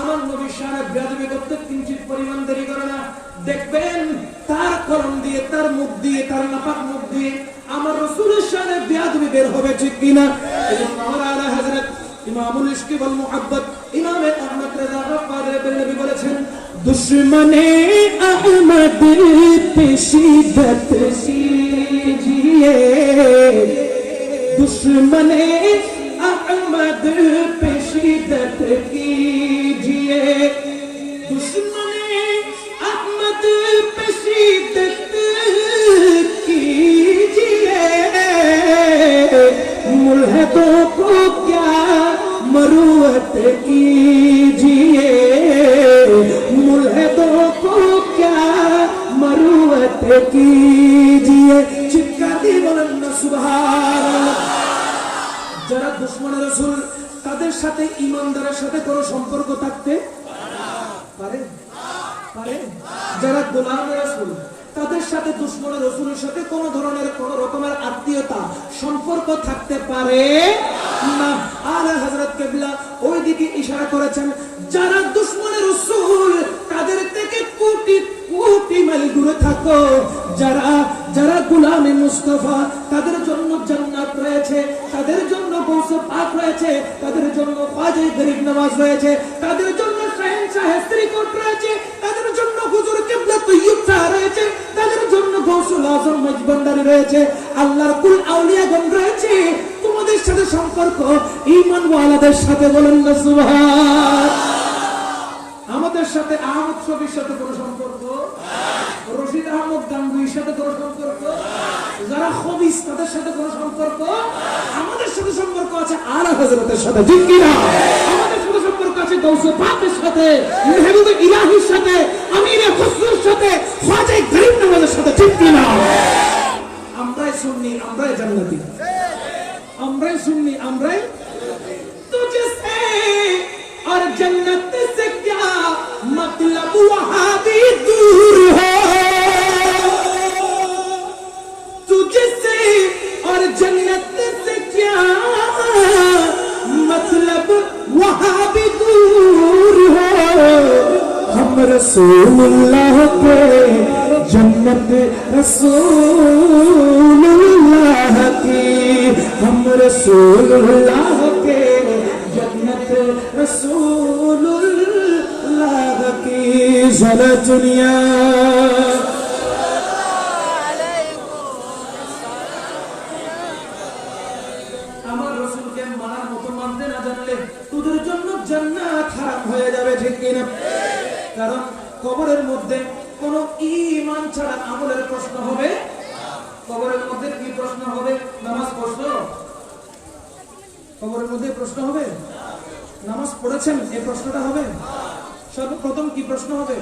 আমার নবীর শানে বেয়াদবি করতে কিঞ্চিত পরিমাণ দেরি করে না, দেখবেন তার কলম দিয়ে, তার মুখ দিয়ে, তার নাপাক মুখ দিয়ে আমার রাসূলের শানে বেয়াদবি বের হবে, ঠিক কিনা? এজন্য আমার আলা হযরত ইমামুল ইশক ওয়াল মুহাব্বত ইমাম আহমদ রেজা গফফার নবী বলেছেন, দুশমনে আহমদ पे शिद्दत कीजिए, दुश्मने अहमद पे शिद्दत कीजिए, दुश्मने अहमद पे शिद्दत कीजिए, मुल्हदों को क्या मरुवत कीजिए, मुल्हदों को क्या मरुवत कीजिए। चिৎকার দিয়ে বলেন না সুবহানাল্লাহ। যারা দুশমন রাসূল, তাদের সাথে ঈমানদারের সাথে কোনো সম্পর্ক থাকতে পারে পারে? যারা গোলামে রাসূল তাদের সাথে দুশমনে রাসূলের সাথে কোন ধরনের কোন রকমের আত্মীয়তা সম্পর্ক থাকতে পারে না। আলা হযরত কিবলা ওইদিকে ইশারা করেছেন, যারা দুশমনে রাসূল তাদের থেকে কোটি কোটি মাইল দূরে থাকো, যারা গোলামে মুস্তাফা তাদের জন্য জান্নাত রয়েছে, তাদের জন্য গৌসে পাক রয়েছে, তাদের জন্য খাজা গরিব নওয়াজ রয়েছে, তাদের জন্য শাহেনশাহ শ্রীকোট রয়েছে, তাদের জন্য হুজুর কিবলা তৈয়ব শাহ রয়েছে, তাদের জন্য গৌসুল আজম মজবন্দারি রয়েছে, আল্লাহর কুল আউলিয়াগণ রয়েছে। তোমাদের সাথে সম্পর্ক ঈমান ওয়ালাদের সাথে, বলেন না সুবহান। আমাদের সাথে আহমদ শফির সাথে কোনো সম্পর্ক, রশিদ আহমদ গাঙ্গুহির সাথে কোনো সম্পর্ক, যারা খবিস তাদের সাথে কোনো সম্পর্ক, আমাদের সাথে সম্পর্ক আছে আলা হযরতের সাথে, ঠিক কি না? আমাদের সাথে সম্পর্ক আছে গৌসে পাকের সাথে, মেহবুবে ইলাহির সাথে, আমিরে খুসরুর সাথে, খাজা গরিব নওয়াজের সাথে, ঠিক কি না? আমরাই সুন্নি, আমরাই জান্নাতি, আমরাই সুন্নি, আমরাই তুঝসে और जन्नत से क्या मतलब वहां भी दूर है, तुझसे और जन्नत से क्या मतलब वहां भी दूर है। हम रसूलुल्लाह के जन्नत रसूलुल्लाह की, हम रसूलुल्लाह के जन्नत रसूलुल्लाह की। ज़रा दुनिया আমার রাসূলকে মানার মতো মানতে না জানলে তোদের জন্য জান্নাত হারাম হয়ে যাবে, ঠিক কি না? কারণ কবরের মধ্যে কোন ঈমান ছাড়া আমলের প্রশ্ন হবে। কবরের মধ্যে কি প্রশ্ন হবে? নামাজ পড়ছো? কবরের মধ্যে প্রশ্ন হবে নামাজ পড়েছেন, এই প্রশ্নটা হবে। সর্বপ্রথম কি প্রশ্ন হবে?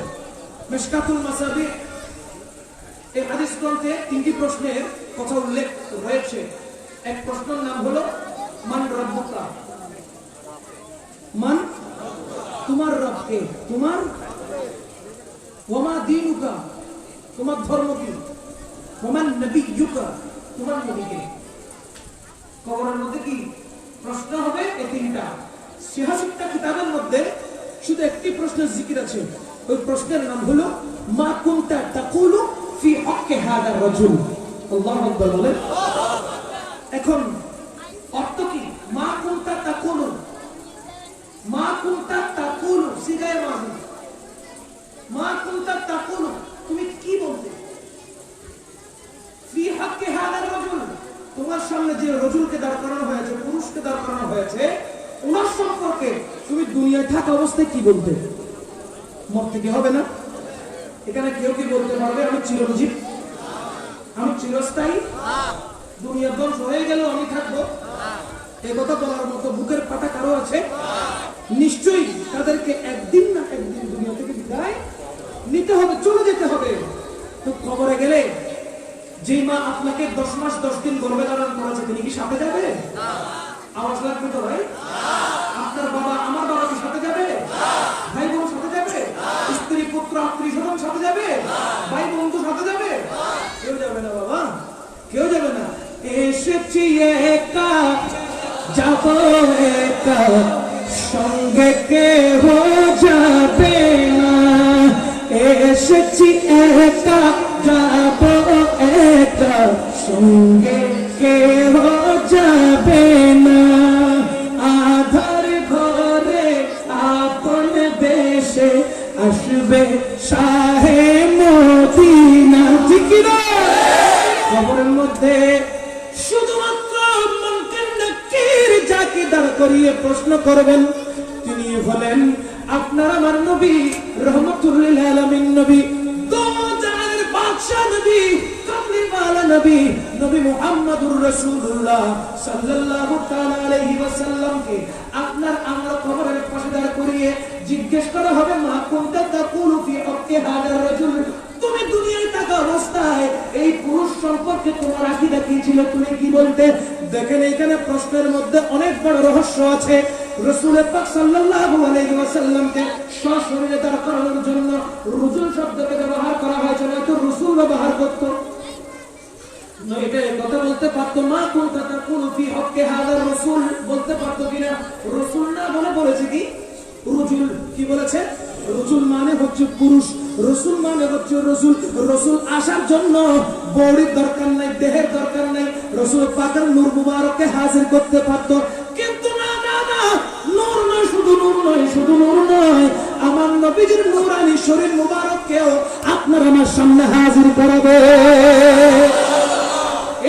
মিশকাতুল মাসাবিহ এই হাদিস গ্রন্থে তিনটি প্রশ্নের কথা উল্লেখ রয়েছে। এক প্রশ্নের নাম হলো মান রাব্বুকা, মান তোমার রব কে, তোমার ওয়ামা দীনুকা তোমার ধর্ম কি, ওয়ামান নবিয়্যুকা তোমার নবী কে। কবরের মধ্যে কি প্রশ্ন হবে? এই তিনটা। 86টা কিতাবের মধ্যে শুধু একটি প্রশ্নের জিকির আছে, ওই প্রশ্নের নাম হলো মা কুনতা তাকুলু ফি হক্কি হাদা রাজুল। আল্লাহু আকবার বলেন। এখন অর্থ কি? মা কুনতা তাকুলু, মা কুনতা তাকুলু সিগায়ে মাযি, মা কুনতা তাকুলু তুমি কি বলতে, ফি হক্কি হাদা রাজুল তোমার সামনে যে রজুলকে দাঁড় করানো হয়েছে, পুরুষকে দাঁড় করানো হয়েছে, ওনার সম্পর্কে তুমি দুনিয়ায় থাকা অবস্থায় কি বলতে? মরতে কি হবে না? এখানে কেউ কি বলতে পারবে আমি চিরঞ্জীব, আমি চিরস্থায়ী, দুনিয়া ধ্বংস হয়ে গেল আমি থাকবো? এই কথা বলার মতো বুকের পাটা কারো আছে? নিশ্চয়ই তাদেরকে একদিন না একদিন দুনিয়া থেকে বিদায় নিতে হবে, চলে যেতে হবে। তো খবরে গেলে যে মা আপনাকে 10 মাস 10 দিন গর্ভে ধারণ করেছে তিনি কি সাথে যাবে? আওয়াজ লাগবে তো ভাই? আপনার বাবা আমার বাবা কি সাথে যাবে? ভাই বোন সাথে যাবে? স্ত্রী পুত্র আত্মীয় স্বজন সাথে যাবে? ভাই বন্ধু সাথে যাবে? কেউ যাবে না বাবা, কেউ যাবে না। এসেছি একা যাব একা, সঙ্গে কেউ যাবে না। এসেছি একা যাব একা, সঙ্গে কেউ যাবে না। আধার ঘরে আপন বেশে আসবে শাহে মদিনা, ঠিক না? খবরের মধ্যে শুধুমাত্র মুনকার নাকির যাকে দাঁড় করিয়ে প্রশ্ন করবেন তিনি হলেন আপনার আমার নবী, রহমাতুল লিল আলামিন নবী, দো জাহানের বাদশা নবী, কামলি ওয়ালা নবী, নবী মুহাম্মদুর রাসূলুল্লাহ সাল্লাল্লাহু তাআলা আলাইহি ওয়াসাল্লামকে আপনার আমরা কবরের পাশে দাঁড় করিয়ে জিজ্ঞেস করা হবে মা কুনতা তাকুলু ফি হক্কি হাদা রাজুল, তুমি দুনিয়ায় থাকা অবস্থায় এই পুরুষ সম্পর্কে তোমার আকীদা কি ছিল, তুমি কি বলতে? দেখেন এখানে প্রশ্নের মধ্যে অনেক বড় রহস্য আছে। রাসূল পাক সাল্লাল্লাহু আলাইহি ওয়াসাল্লামকে সশরীরে দাঁড় করানোর জন্য রুজুল শব্দকে ব্যবহার করা হয়েছে, নয়তো রাসূল ব্যবহার করত। নইলে কথা বলতে পারতো, মা কুনতা তাকুলু ফি হক্কি হাযার রাসূল বলতে পারতো কিনা? রাসূল না বলে বলেছে কি রুজুল। কি বলেছে? রসুল মানে হচ্ছে পুরুষ, রসুল মানে হচ্ছে রসুল। রসুল আসার জন্য বডির দরকার নাই, দেহের দরকার নাই, রসুল পাকের নূর মুবারককে হাজির করতে পারতো। কিন্তু না না না, নূর নয়, শুধু নূর নয়, শুধু নূর নয়, আমার নবীজির নূরানি শরীর মুবারককেও আপনার আমার সামনে হাজির করাবে।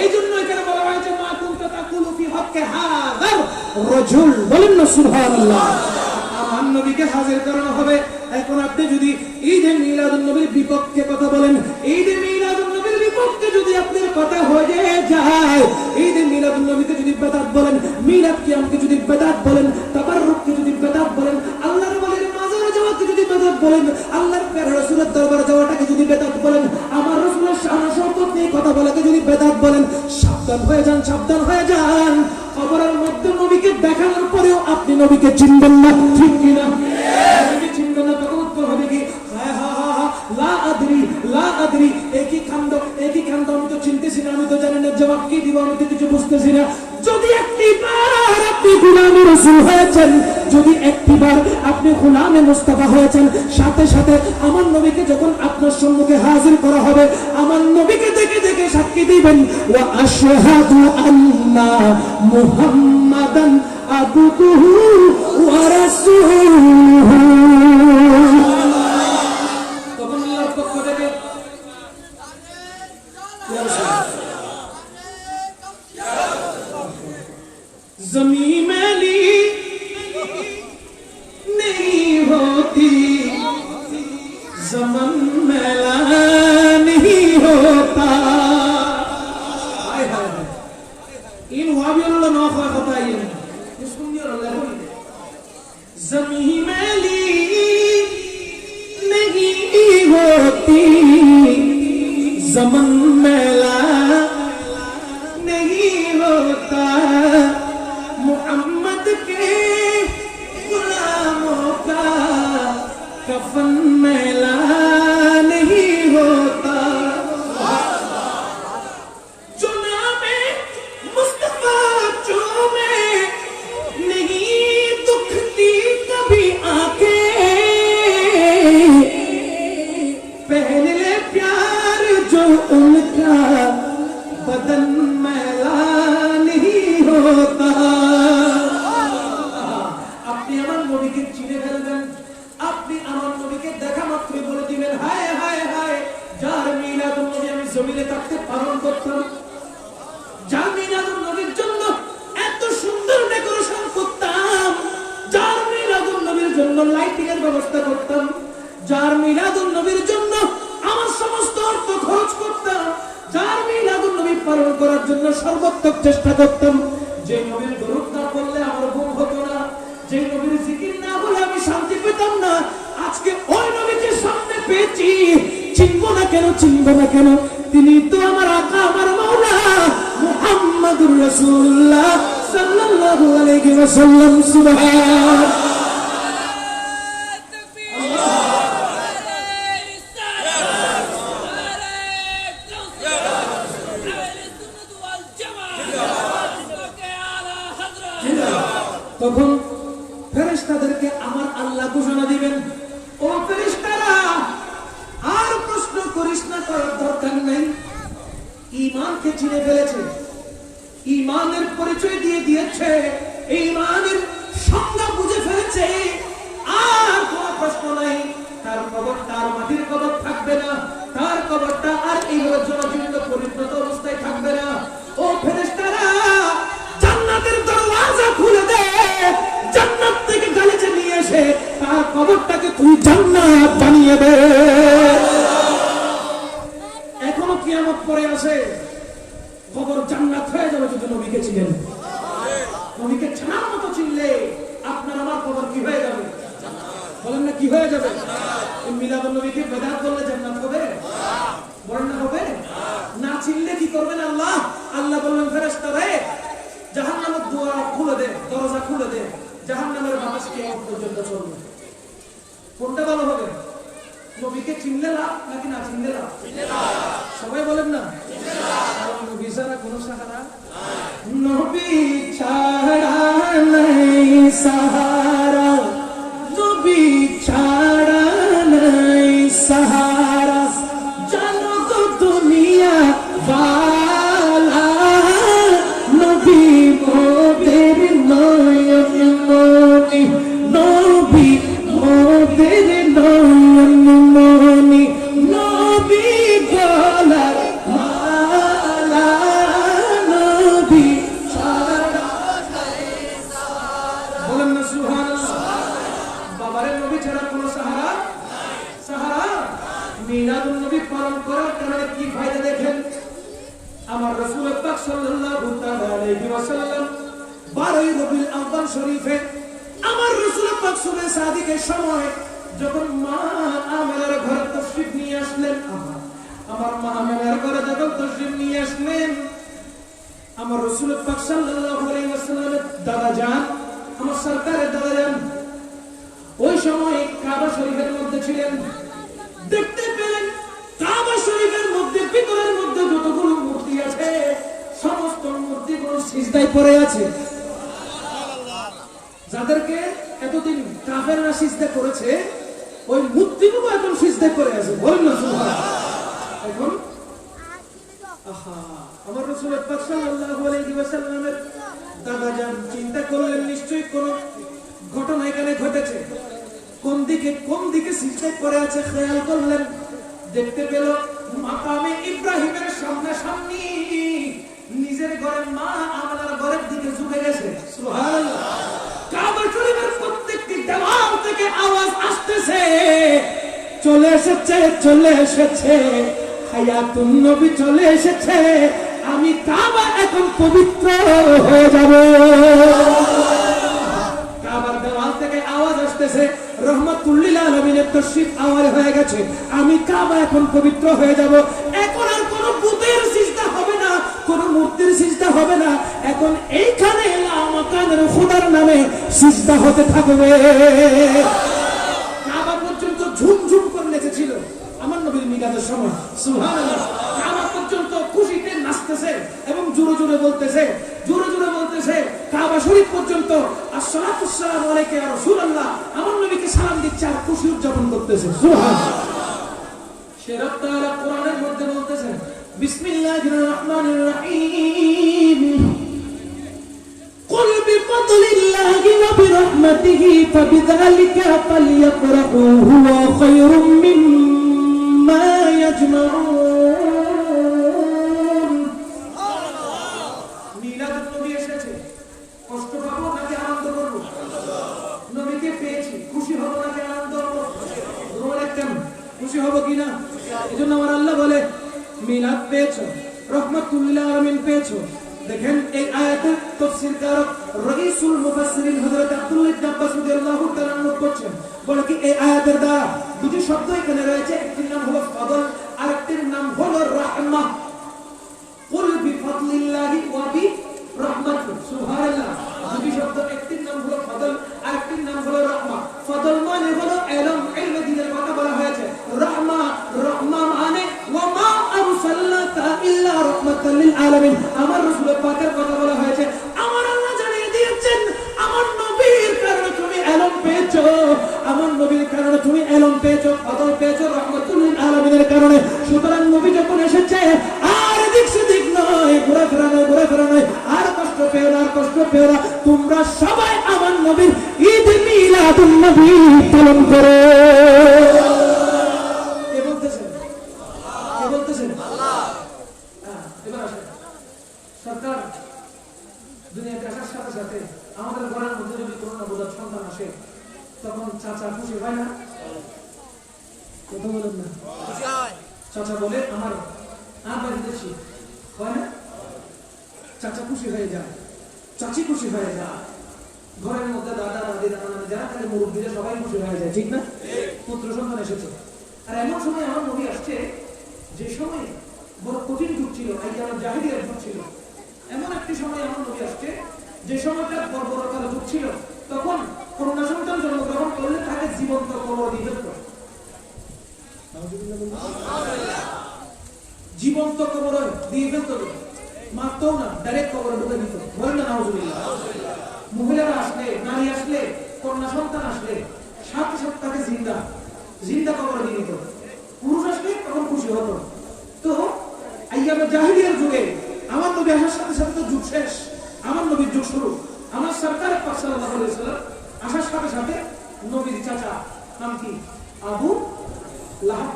এই জন্য এখানে বলা হয়েছে মা কুনতা তাকুলু ফি হক্কি হাযার রাজুল। বলেন না সুবহানাল্লাহ। আমার নবীকে হাজির করানো হবে। এখন আপনি যদি ঈদে মিলাদুন নবীর বিপক্ষে কথা বলেন, ঈদে মিলাদুন নবীর বিপক্ষে যদি আপনার কথা হয়ে যায়, ঈদে মিলাদুন নবীকে যদি বেদাত বলেন, মিলাদ কিয়ামকে যদি বেদাত বলেন, তাবাররুককে যদি বেদাত বলেন, আল্লাহর ওলির মাজারে যাওয়াকে যদি বেদাত বলেন, আল্লাহর প্যারা রাসূলের দরবারে যাওয়াটাকে যদি বেদাত বলেন, আমার রাসূলের শান শওকত নিয়ে কথা বলাকে যদি বেদাত বলেন, সাবধান হয়ে যান, সাবধান হয়ে যান। কবরের মধ্যে নবীকে দেখানোর পরেও আপনি নবীকে চিনবেন না, ঠিক কিনা? নবীকে চিনবেন না, তখন উত্তর হবে কি? হ্যাঁ হ্যাঁ হ্যাঁ, লা আদরি, লা আদরি, একই কাণ্ড, একই কাণ্ড, আমি তো চিনতেছি না, আমি তো জানি না, জবাব কি দিব আমি তো কিছু বুঝতেছি না। যদি একটিবার আপনি গোলামে রাসূল হয়েছেন, যদি একটিবার আপনি গোলামে মুস্তাফা হয়েছেন, সাথে সাথে আমার নবীকে যখন আপনার সম্মুখে হাজির করা হবে, আমার নবীকে দেখে দেখে সাক্ষী দিবেন, ওয়া আশহাদু আন্না মুহাম্মাদান আবদুহু ওয়া রাসূলুহু। তখন আল্লাহর পক্ষ থেকে ज़मीं मैली नहीं होती, ज़मन मैला नहीं होता। हाय हाय हाय, इन वाबियों ना ख़ुआ ख़ताई है, इसको नहीं अल्लाह बोली। ज़मीं मैली नहीं होती, ज़मन मैला नहीं होता, मोहम्मद के गुलामों का कफन मैला नहीं होता। जो नामे मुस्तफा चूमे नहीं दुखती कभी आंखें, पहन ले प्यार जो उनका बदन मैला नहीं होता। আপনি আমার নবীকে চিনে ফেলবেন, আপনি আমার নবীকে দেখা মাত্রই বলে দিবেন, হায় হায় হায়, যার মিলাদুন নবী আমি জমিনে থাকতে পালন করতাম, যার মিলাদুন নবীর জন্য এত সুন্দর ডেকোরেশন করতাম, যার মিলাদুন নবীর জন্য লাইটিং এর ব্যবস্থা করতাম, যার মিলাদুন নবীর জন্য আমার সমস্ত অর্থ খরচ করতাম, যার মিলাদুন নবী পালন করার জন্য সর্বোত্তম চেষ্টা করতাম, যে নবীর দরুদ না পড়লে আমার ঘুম হতো না, যে নবীর জিকির না বলে আমি শান্তি পেতাম না, আজকে ওই নবীকে সামনে পেয়েছি, চিনব না কেন, চিনব না কেন? তিনি তো আমার আকা, আমার মাওলা মুহাম্মাদুর রাসূলুল্লাহ সাল্লাল্লাহু আলাইহি ওয়াসাল্লাম। সুবহান তখন ফেরেশতাদেরকে আমার আল্লাহ ঘোষণা দিবেন, ও ফেরেশতারা, আর প্রশ্ন করিস না, করার দরকার নাই, ঈমানকে চিনে ফেলেছে, ঈমানের পরিচয় দিয়ে দিয়েছে, ঈমানের সংজ্ঞা বুঝে ফেলেছে, আর কোনো প্রশ্ন নাই, তার কবরটা আর মাটির কবর থাকবে না, তার কবরটা আর এইভাবে জনজীবিত পরিণত অবস্থায় থাকবে না। ও ফেরেশতারা, জান্নাতের দরওয়াজা খুলে দে, জান্নাত থেকে গালিচা নিয়ে এসে তার কবরটাকে তুই জান্নাত বানিয়ে দে। এখনো কিয়ামত পরে আসে, কবর জান্নাত হয়ে যাবে যদি নবীকে চিনেন। নবীকে জানার মতো চিনলে আপনার আমার কবর কি হয়ে যাবে? বলেন না, কি হয়ে যাবে? মিলাদুন নবীকে বেদাত করলে জান্নাত হবে? বলেন না হবে? না চিনলে কি করবেন? আল্লাহ আল্লাহ বললেন, ফেরেশতারা জাহান্নামের দুয়ার খুলে দে, দরজা খুলে দে, জাহান্নামের নবীকে চিনলে লাভ নাকি না চিনলে লাভ? সবাই বলেন না, কারণ নবী ছাড়া কোনো সাহারা। নবী ছাড়া নাই সাহারা, নবী ছাড়া নাই সাহারা, জানো তো দুনিয়া বালা, নবী মোদের নয়ন মনি, নবী মোদের নয়ন মনি, নবী গলার মালা, নবী ছাড়া। বলেন না সুবহানাল্লাহ। বাবারে নবী ছাড়া কোনো সাহারা? সাহারা মিলাদুন নবী পালন করার কারণে কি ফায়দা দেখেন। আমার রাসূল পাক সাল্লাল্লাহু তাআলা আলাইহি ওয়াসাল্লাম 12 রবিউল আউয়াল শরীফে আমার রাসূল পাক সুবহে সাদিকের সময় যখন মা আমেনার ঘরে তশরিফ নিয়ে আসলেন, আমার মা আমেনার ঘরে যখন তশরিফ নিয়ে আসলেন, আমার রাসূল পাক সাল্লাল্লাহু আলাইহি ওয়াসাল্লামের দাদা জান, আমার সরকারের দাদা জান ওই সময় কাবা শরীফের মধ্যে ছিলেন। দেখতে পেলেন কাবা শরীফের মধ্যে ভিতরের মধ্যে যতগুলো মূর্তি আছে সমস্ত মূর্তিগুলো সিজদায় পড়ে আছে। যাদেরকে এতদিন কাফেররা সিজদা করেছে ওই মূর্তিগুলো এখন সিজদায় পড়ে আছে। বলেন না সুবহানাল্লাহ। এখন আমার রাসূল পাক সাল্লাল্লাহু আলাইহি ওয়াসাল্লামের দাদা জান চিন্তা করলেন নিশ্চয়ই কোন ঘটনা এখানে ঘটেছে। কোন দিকে সিজদায় পড়ে আছে খেয়াল করলেন, দেখতে পেল মাকামে ইব্রাহিমের সামনাসামনি নিজের ঘরে মা আমাদের ঘরের দিকে ঝুঁকে গেছে। সুবহানাল্লাহ। কাবা শরীফের প্রত্যেকটি দেওয়াল থেকে আওয়াজ আসতেছে, চলে এসেছে, চলে এসেছে, হায়াতুন নবী চলে এসেছে, আমি কাবা এখন পবিত্র হয়ে যাব। কাবার দেওয়াল থেকে আওয়াজ আসতেছে, রহমাতুল লিল আলামিনের তশরিফ আওয়াজ হয়ে গেছে, আমি কাবা এখন পবিত্র হয়ে যাব। এখন আর কোন বুতের সিজদা হবে না, কোন মূর্তির সিজদা হবে না, এখন এইখানে মাকানের খোদার নামে সিজদা হতে থাকবে। কাবা পর্যন্ত ঝুমঝুম করে নেচেছিল আমার নবীর মিলাদের সময়। সুবহানাল্লাহ। কাবা পর্যন্ত খুশিতে নাচতেছে এবং জোরে জোরে বলতেছে, কাবা শরীফ পর্যন্ত আসসালাতু ওয়াসসালামু আলাইকা ইয়া রাসূলুল্লাহ আমার নবীকে সালাম দিচ্ছে আর খুশি উদযাপন করতেছে। সুবহানাল্লাহ। সে রব তাআলা কোরআনের মধ্যে বলতেছেন বিসমিল্লাহির রহমানির রহিম, قل بفضل الله وبرحمته فبذلك فليفرحوا هو خير مما يجمعون। মিলাদুন নবী এসেছে, কষ্ট পাবো নাকি আনন্দ করব? নবীকে পেয়েছি, খুশি হব নাকি আনন্দ হব? বলেন খুশি হব কিনা? এজন্য আমার আল্লাহ বলে মিলাদ পেয়েছো, রহমাতুল লিল আলামিন পেয়েছো। দেখেন এই আয়াতের তাফসীরকার রাইসুল মুফাসসিরিন হযরত আব্দুল্লাহ ইবনে আব্বাস রাদিয়াল্লাহু তাআলা নোট করছেন, বলে কি এই আয়াতের দ্বারা দুটি শব্দ এখানে রয়েছে, একটির নাম হলো ফদল আর একটির নাম হলো রাহমাহ। কুল বিফাদলিল্লাহি ওয়া বিরহমাতিহি। সুবহানাল্লাহ। দুটি শব্দ, একটির নাম হলো ফদল আর একটির নাম হলো রাহমা। ফদল মানে হলো ইলম, ইলমে দ্বীনের কথা বলা হয়েছে। রাহমা মানে ওয়া মা আরসালনাকা ইল্লা রাহমাতাল লিল আলামিন, আমার রাসূলের পাকের কথা বলা হয়েছে। আমার আল্লাহ জানিয়ে দিয়েছেন আমার নবীর কারণে তুমি ইলম পেয়েছো, আমার নবীর কারণে তুমি ইলম পেয়েছো, ফদল পেয়েছো রাহমাতুল লিল আলামিনের কারণে। সুতরাং নবী যখন এসেছে আর এদিক সেদিক নয়, ঘোরাফেরা নয়, আর কষ্ট পেও না, তোমরা সবাই আমার নবীর ঈদ মিলাদুন নবী পালন করো। কে বলতেছেন? আল্লাহ। এবার আসেন, সরকার দুনিয়াতে আসার সাথে সাথে আমাদের ঘরের মধ্যে যদি কোনো নবজাত সন্তান আসে তখন চাচা খুশি হয় না? কথা বলেন না। চাচা বলে আমার বাড়িতে ছি, হয় না? চাচা খুশি হয়ে যায়, চাচি খুশি হয়ে যায়, ঘরের মধ্যে দাদা দাদি নানা নানি যারা থাকে মুরব্বীরা সবাই খুশি হয়ে যায়, ঠিক না? পুত্র সন্তান এসেছে। আর এমন সময় আমার নবী আসছে যে সময় বড় কঠিন যুগ ছিল, আইয়াম জাহিলিয়ার যুগ ছিল। এমন একটি সময় আমার নবী আসছে যে সময়টা বর্বরতার যুগ ছিল। তখন কন্যা সন্তান জন্মগ্রহণ করলে তাকে জীবন্ত কবর দিতে হতো। জীবন্ত কবরে দিয়ে ফেলতো, মারতেও না, ডাইরেক্ট কবরে ঢুকে দিত, বলেন না নাউজুবিল্লাহ। মহিলারা আসলে, নারী আসলে, কন্যা সন্তান আসলে সাথে সাথে তাকে জিন্দা কবরে দিয়ে দিত। পুরুষ আসলে তখন খুশি হতো। তো আইয়ামে জাহিলিয়ার যুগে আমার নবী আসার সাথে সাথে তো যুগ শেষ, আমার নবীর যুগ শুরু। আমার সরকার পাক সাল্লাল্লাহু আলাইহি ওয়াসাল্লাম আসার সাথে সাথে নবীর চাচা নাম কি? আবু লাহাব।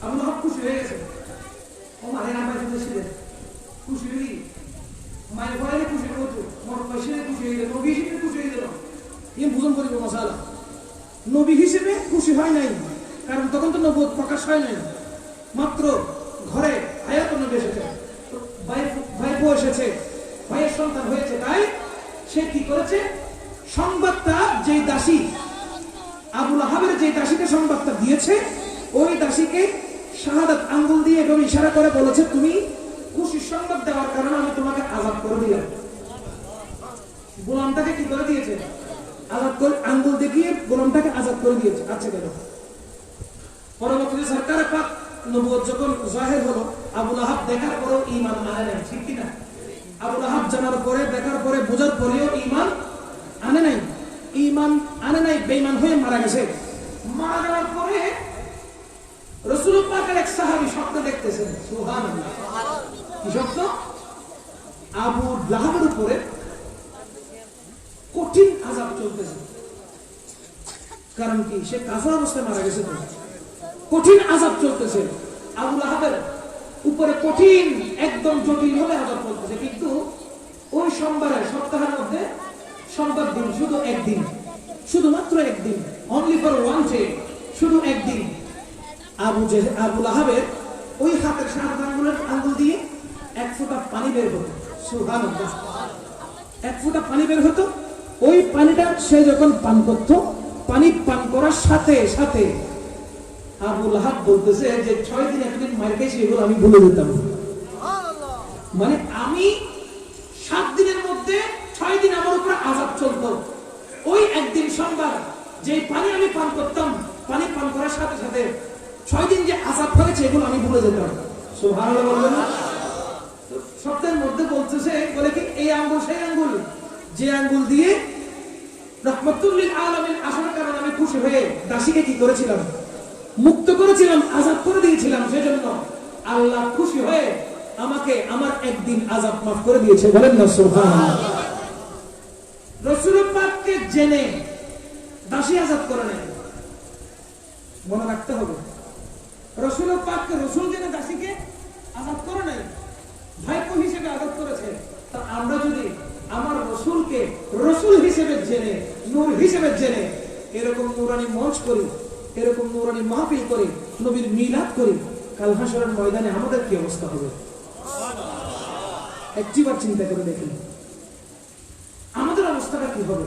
আবু লাহাব খুশি হয়ে গেছে। ও মায়ের আমার ছিলেন খুশি হয়ে, মায়ের ভয়ে খুশি হতো, মোর পয়সা খুশি হয়ে গেল, নবী হিসেবে খুশি হয়ে গেল। এই বুঝন করিব মশালা, নবী হিসেবে খুশি হয় নাই, কারণ তখন তো নবুয়ত প্রকাশ হয় নাই, মাত্র ঘরে আয়াত নবী এসেছে, ভাইপো এসেছে, ভাইয়ের সন্তান হয়েছে। তাই সে কি করেছে? সংবাদটা যেই দাসী, আবু লাহাবের যে দাসীকে সংবাদটা দিয়েছে, ওই দাসীকে শাহাদাত আঙ্গুল দিয়ে এবং ইশারা করে বলেছে, তুমি খুশির সংবাদ দেওয়ার কারণে আমি তোমাকে আযাব করে দিলাম। গোলামটাকে কি করে দিয়েছে? আযাব করে, আঙ্গুল দেখিয়ে গোলামটাকে আযাব করে দিয়েছে। আচ্ছা গেল। পরবর্তীতে সরকার পাক নবুয়ত যখন জাহির হলো, আবু লাহাব দেখার পরেও ঈমান আনে নাই, ঠিক কি না? আবু লাহাব জানার পরে, দেখার পরে, বোঝার পরেও ঈমান আনে নাই, বেঈমান হয়ে মারা গেছে। মারা যাওয়ার পরে রাসূল পাকের এক সাহাবী স্বপ্ন দেখতেছেন, সুবহানাল্লাহ। কি স্বপ্ন? আবু লাহাবের উপরে কঠিন আযাব চলতেছে। কারণ কি? সে কাফের অবস্থায় মারা গেছে, তো কঠিন আযাব চলতেছে। আবু লাহাবের উপরে কঠিন, একদম জটিল ভাবে আযাব চলতেছে। কিন্তু ওই সোমবারে, সপ্তাহের মধ্যে সোমবার দিন, শুধু একদিন, শুধুমাত্র একদিন, অনলি ফর ওয়ান ডে, শুধু একদিন আবু লাহাবের ওই হাতের শাহাদাত আঙ্গুল দিয়ে এক ফোঁটা পানি বের হতো। সুবহানাল্লাহ। এক ফোঁটা পানি বের হতো। ওই পানিটা সে যখন পান করত, পানি পান করার সাথে সাথে আবু লাহাব বলতেছে যে 6 দিন এতদিন মার খেয়েছি, এগুলো আমি ভুলে যেতাম। মানে আমি 7 দিনের মধ্যে 6 দিন আমার উপর আযাব চলতো। ওই একদিন সোমবার যে পানি আমি পান করতাম, পানি পান করার সাথে সাথে 6 দিন যে আযাব হয়েছে, এগুলো আমি ভুলে যেতাম। সুবহানাল্লাহ বলবেন না? শব্দের মধ্যে বলতেছে, বলে কি এই আঙ্গুল সেই আঙ্গুল, যে আঙ্গুল দিয়ে রাহমাতুল লিল আলামিন আসার কারণে আমি খুশি হয়ে দাসীকে কি করেছিলাম? মুক্ত করেছিলাম, আযাব করে দিয়েছিলাম। সেজন্য আল্লাহ খুশি হয়ে আমাকে আমার একদিন আযাব মাফ করে দিয়েছে। বলেন না সুবহানাল্লাহ। রাসূল পাককে জেনে দাসী আযাব করে নাই, মনে রাখতে হবে। রাসূল পাককে রাসূল জেনে দাসীকে আযাব করে নাই, ভাইপো হিসেবে আযাব করেছে। তা আমরা যদি আমার রাসূলকে রাসূল হিসেবে জেনে, নূর হিসেবে জেনে এরকম নূরানি মঞ্চ করি, এরকম নূরানি মাহফিল করি, নবীর মিলাদ করি, কাল হাশরের ময়দানে আমাদের কি অবস্থা হবে? একটিবার চিন্তা করে দেখুন, আমাদের অবস্থাটা কি হবে?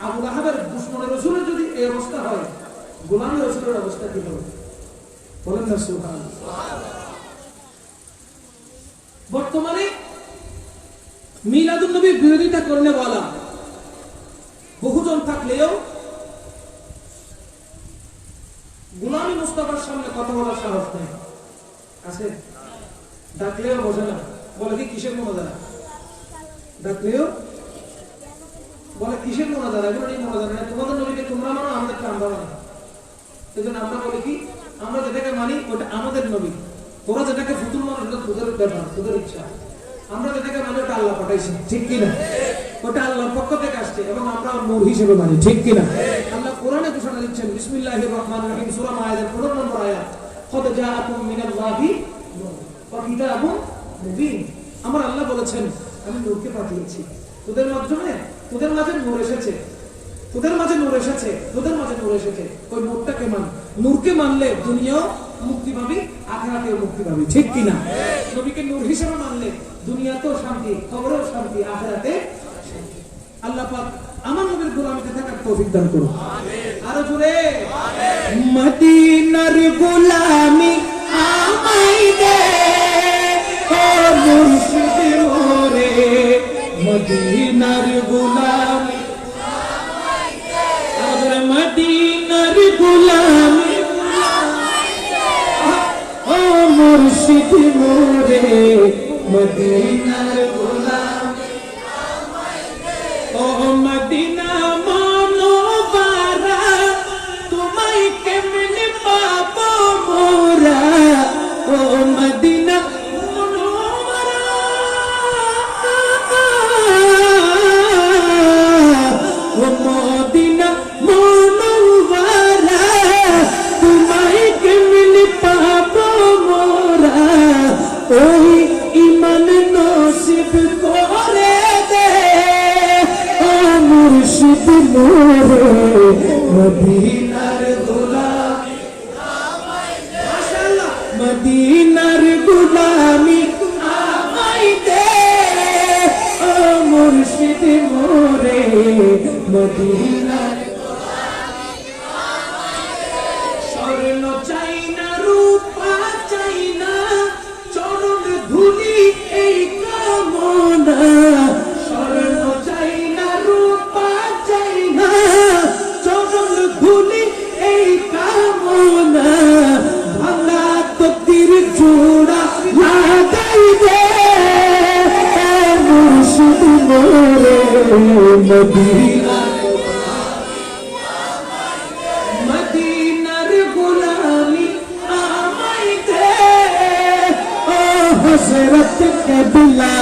আবু লাহাবের দুশমনের রাসূলের যদি এই অবস্থা হয়, গোলামের রাসূলের অবস্থা কি হবে? বলেন না সুবহানাল্লাহ। বর্তমানে মিলাদুন নবীর বিরোধিতা করলে বলা বহুজন থাকলেও গোলামী মুস্তাফার সামনে কথা বলার সাহস নেই। আছে? ডাকলেও বোঝে না, বলে কি কিসের মোনাজারা? ডাকলেও বলে কিসের মোনাজারা? এগুলো নেই মোনাজারা না, তোমাদের নবীকে তোমরা মানো, আমাদেরকে আমরা মানি। সেজন্য আমরা বলি কি, আমরা যেটাকে মানি ওটা আমাদের নবী, তোরা যেটাকে ফুতুল মানো সেটা তোদের ব্যাপার, তোদের ইচ্ছা। আমরা যেটাকে মানি ওটা আল্লাহ পাঠাইছে, ঠিক কিনা? ওটা আল্লাহর পক্ষ থেকে আসছে এবং আমরা নূর হিসেবে মানি, ঠিক কিনা? আল্লাহ কোরআনে ঘোষণা দিচ্ছেন, বিসমিল্লাহির রহমানির রহিম, সূরা মায়েদার 15 নম্বর আয়াত, কদ জাআকুম মিনাল্লাহি নূর ওয়া কিতাবুম মুবিন। আমার আল্লাহ বলেছেন, আমি নূরকে পাঠিয়েছি, তোদের মাধ্যমে তোদের মাঝে নূর এসেছে, তোদের মাঝে নূর এসেছে, তোদের মাঝে নূর এসেছে। ওই নূরটাকে মান, নূরকে মানলে দুনিয়াও মুক্তি পাবি, আখিরাতেও মুক্তি পাবি, ঠিক কিনা? নবীকে নূর হিসেবে মানলে দুনিয়াতেও শান্তি, কবরেও শান্তি, আখিরাতে শান্তি। আল্লাহ পাক আমার নবীর গোলামিতে থাকার তৌফিক দান করুন। আরো জোরে মদিনার গোলামি আমায় দে ও মুর্শিদ মোরে, মদিনার গোলামি আমায় দে, আরে মদিনার গোলামি মদিনার গোলাম ও মদিনা মনোবারা তোমায় কেমনে পাবো মোরা ও মদিনা মনোবারা ও মদিনা মনোবারা তোমায় কেমনে পাবো মোরা ওই ইমান নসিব করে দে ও মুর্শিদ মোরে মদিনার গোলামি মাশাআল্লাহ মদিনার গোলামি আমায় দে ও মুর্শিদ মোরে মদিনার স্বর্ণ চাই না রূপা চাই না চরণ ধুলি এই কামনা স্বর্ণ চাই না রূপা চাই না চরণ ধুলি এই কামনা ভাঙা তকদির জোড়া লাগাই দে মুর্শিদ মোরে মদিনা মদিনার গোলামি আমায় দে ও হযরত কেবলা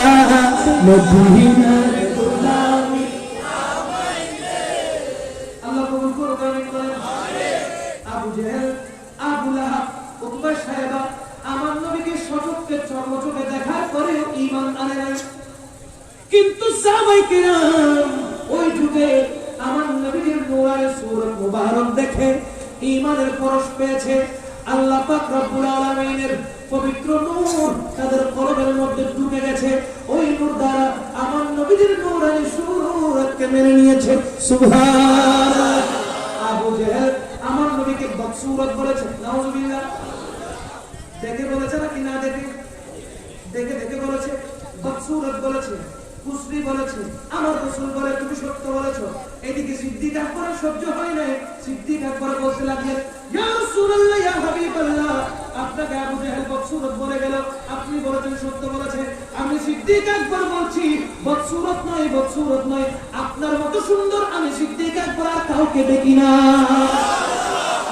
মদিনার গোলামি আমায় দে আল্লাহ কবুল করুন আমিন বলেন আবু জেহেল আবু লাহাব উতবা সাহেবা আমার নবীকে সচক্ষে চর্মচোখে দেখার পরেও ঈমান আনে নাই কিন্তু সাহাবায়ে কিরাম ওই যুগে আমার নবীর নূরের সূরত মুবারক দেখে ঈমানের পরশ পেয়েছে আল্লাহ পাক রব্বুল আলামিনের পবিত্র নূর তাদের কলবের মধ্যে ঢুকে গেছে ওই নূর দ্বারা আমার নবীর নূরের সূরতকে মেনে নিয়েছে সুবহানাল্লাহ আবু জেহেল আমার নবীকে বদসূরত বলেছে নাউজুবিল্লাহ দেখে বলেছে নাকি না দেখে দেখে দেখে বলেছে বদসূরত বলেছে কুসরি বলেছে আমার রাসূল বলে তুমি সত্য বলেছো এদিকে সিদ্দিক আকবর সহ্য হয় না সিদ্দিক আকবর বলতে লাগলেন ইয়া রাসূলুল্লাহ ইয়া হাবিবাল্লাহ আপনাকে আবু জেহেল বদসূরত বলে গেল আপনি বলেছেন সত্য বলেছে আমি সিদ্দিক আকবর বলছি বদসূরত নয় আপনার মতো সুন্দর আমি সিদ্দিক আকবর আর কাউকে দেখি না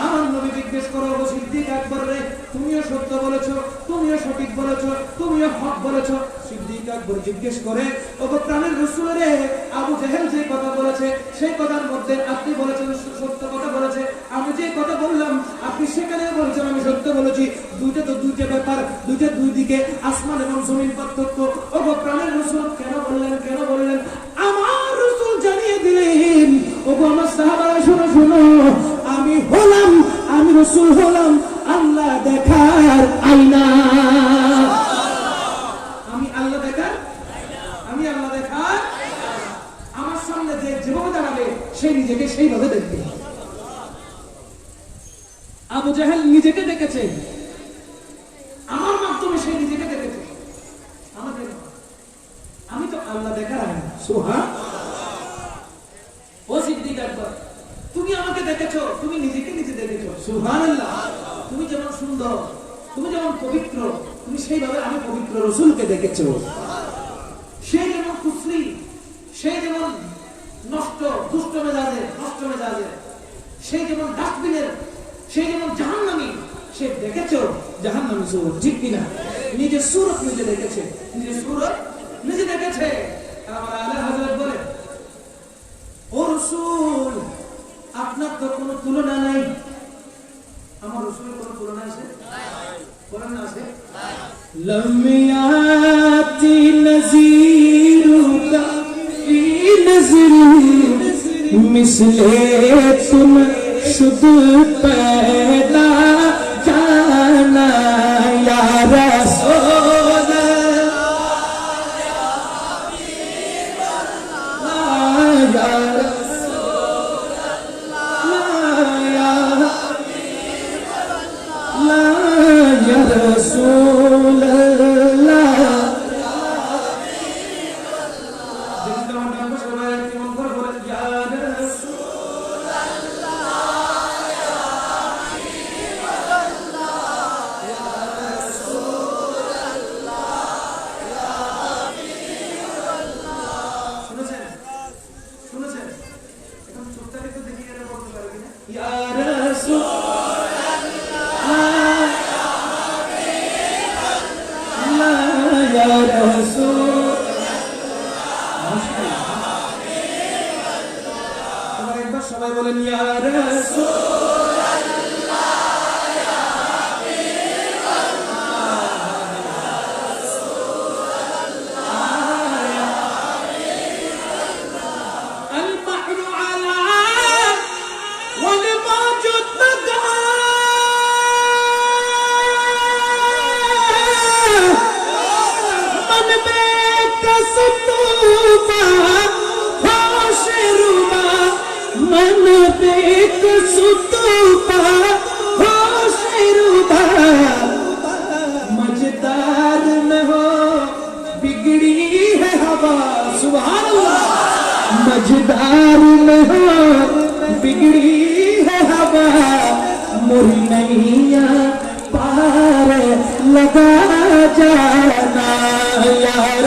আমার নবী জিজ্ঞেস করো সিদ্দিক আকবর রে তুমিও সত্য বলেছো তুমিও সঠিক বলেছো তুমিও হক বলেছো সিদ্দিক আকবর জিজ্ঞেস করে ওগো প্রাণের রাসূল রে আবু জেহেল যে কথা বলেছে সেই কথার মধ্যে আপনি বলেছেন সত্য কথা বলেছে আমি যে কথা বললাম আপনি সেখানে বলেছেন আমি সত্য বলেছি দুইটা তো দুইটা ব্যাপার দুইটা দুই দিকে আসমান এবং জমিন পার্থক্য ওগো প্রাণের রাসূল কেন বললেন আমার রাসূল জানিয়ে দিলেন ওগো আমার সাহাবারা শোনো আমি রাসূল হলাম আল্লাহ দেখার আয়না আমি আল্লাহ দেখার আমার সামনে যে যেভাবে দাঁড়াবে সে নিজেকে সেইভাবে দেখবে আবু জেহেল নিজেকে দেখেছে আমার মাধ্যমে সে নিজেকে দেখেছে আমি তো আল্লাহ দেখার আয়না সুবহানাল্লাহ ও সিদ্দিক আকবর তুমি আমাকে দেখেছো তুমি নিজেকে নিজে দেখেছো সুবহানাল্লাহ তুমি যেমন সুন্দর তুমি যেমন পবিত্র তুমি সেইভাবে আমি পবিত্র রাসূলকে দেখেছো সে যেমন কুফরি সে যেমন দুষ্ট মেজাজের সে যেমন ডাস্টবিনের সে যেমন জাহান্নামী সে দেখেছো জাহান্নামী সূরত ঠিক কিনা নিজের সূরত নিজে দেখেছে আমার আলা হযরত বলে ও রাসূল আপনার তো কোনো তুলনা নাই আমার রাসূলের কোনো তুলনা আছে কোরআন আছে لم يأتي نذيرك في نظري مثل तुम शुद्ध पैदा जाना या रसूल रसूल सुतु पा होशेर मजेदार में हो बिगड़ी है हवा सुभान अल्लाह मजेदार में हो बिगड़ी है हवा मोरी नैया पार लगा जाना यार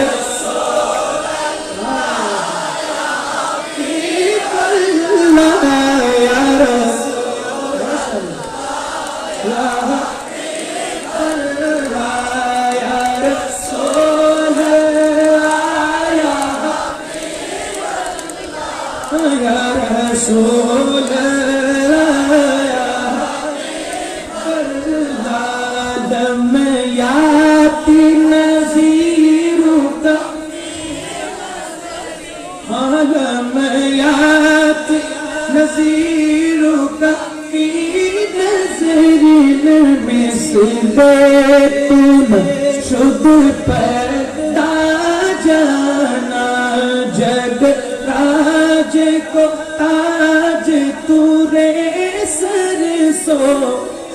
शुद्ध पैदा जाना जग राज को ताज तुरे सरसो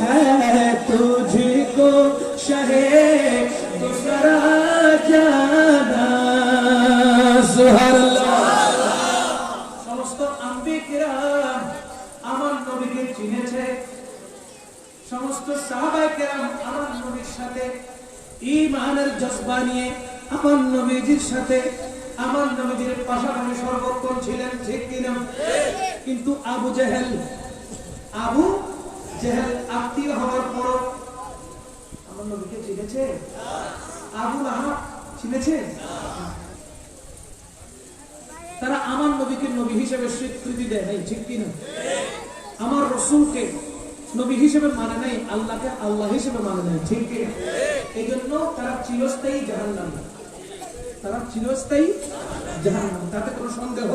है तुझको शहे दूसरा जाना সমস্ত আম্বিকেরা আমার নবীকে চিনেছে সমস্ত সাহাবায়ে কেরাম আমার নবীর সাথে ঈমানের জজবা নিয়ে আমার নবীজির সাথে আমার নবীজির পাশাপাশি সর্বক্ষণ ছিলেন ঠিক কিনা কিন্তু আবু জেহেল আত্মীয় হওয়ার পর আমার নবীকে চিনেছে আবু লাহাব চিনেছে তারা আমার নবীকে নবী হিসেবে স্বীকৃতি দেয় নাই ঠিক কিনা আমার রাসূলকে নবী হিসেবে মানে নাই আল্লাহকে আল্লাহ হিসেবে মানে নাই ঠিক কি এইজন্য তারা চিরস্থায়ী জাহান্নামে তাতে কোনো সন্দেহ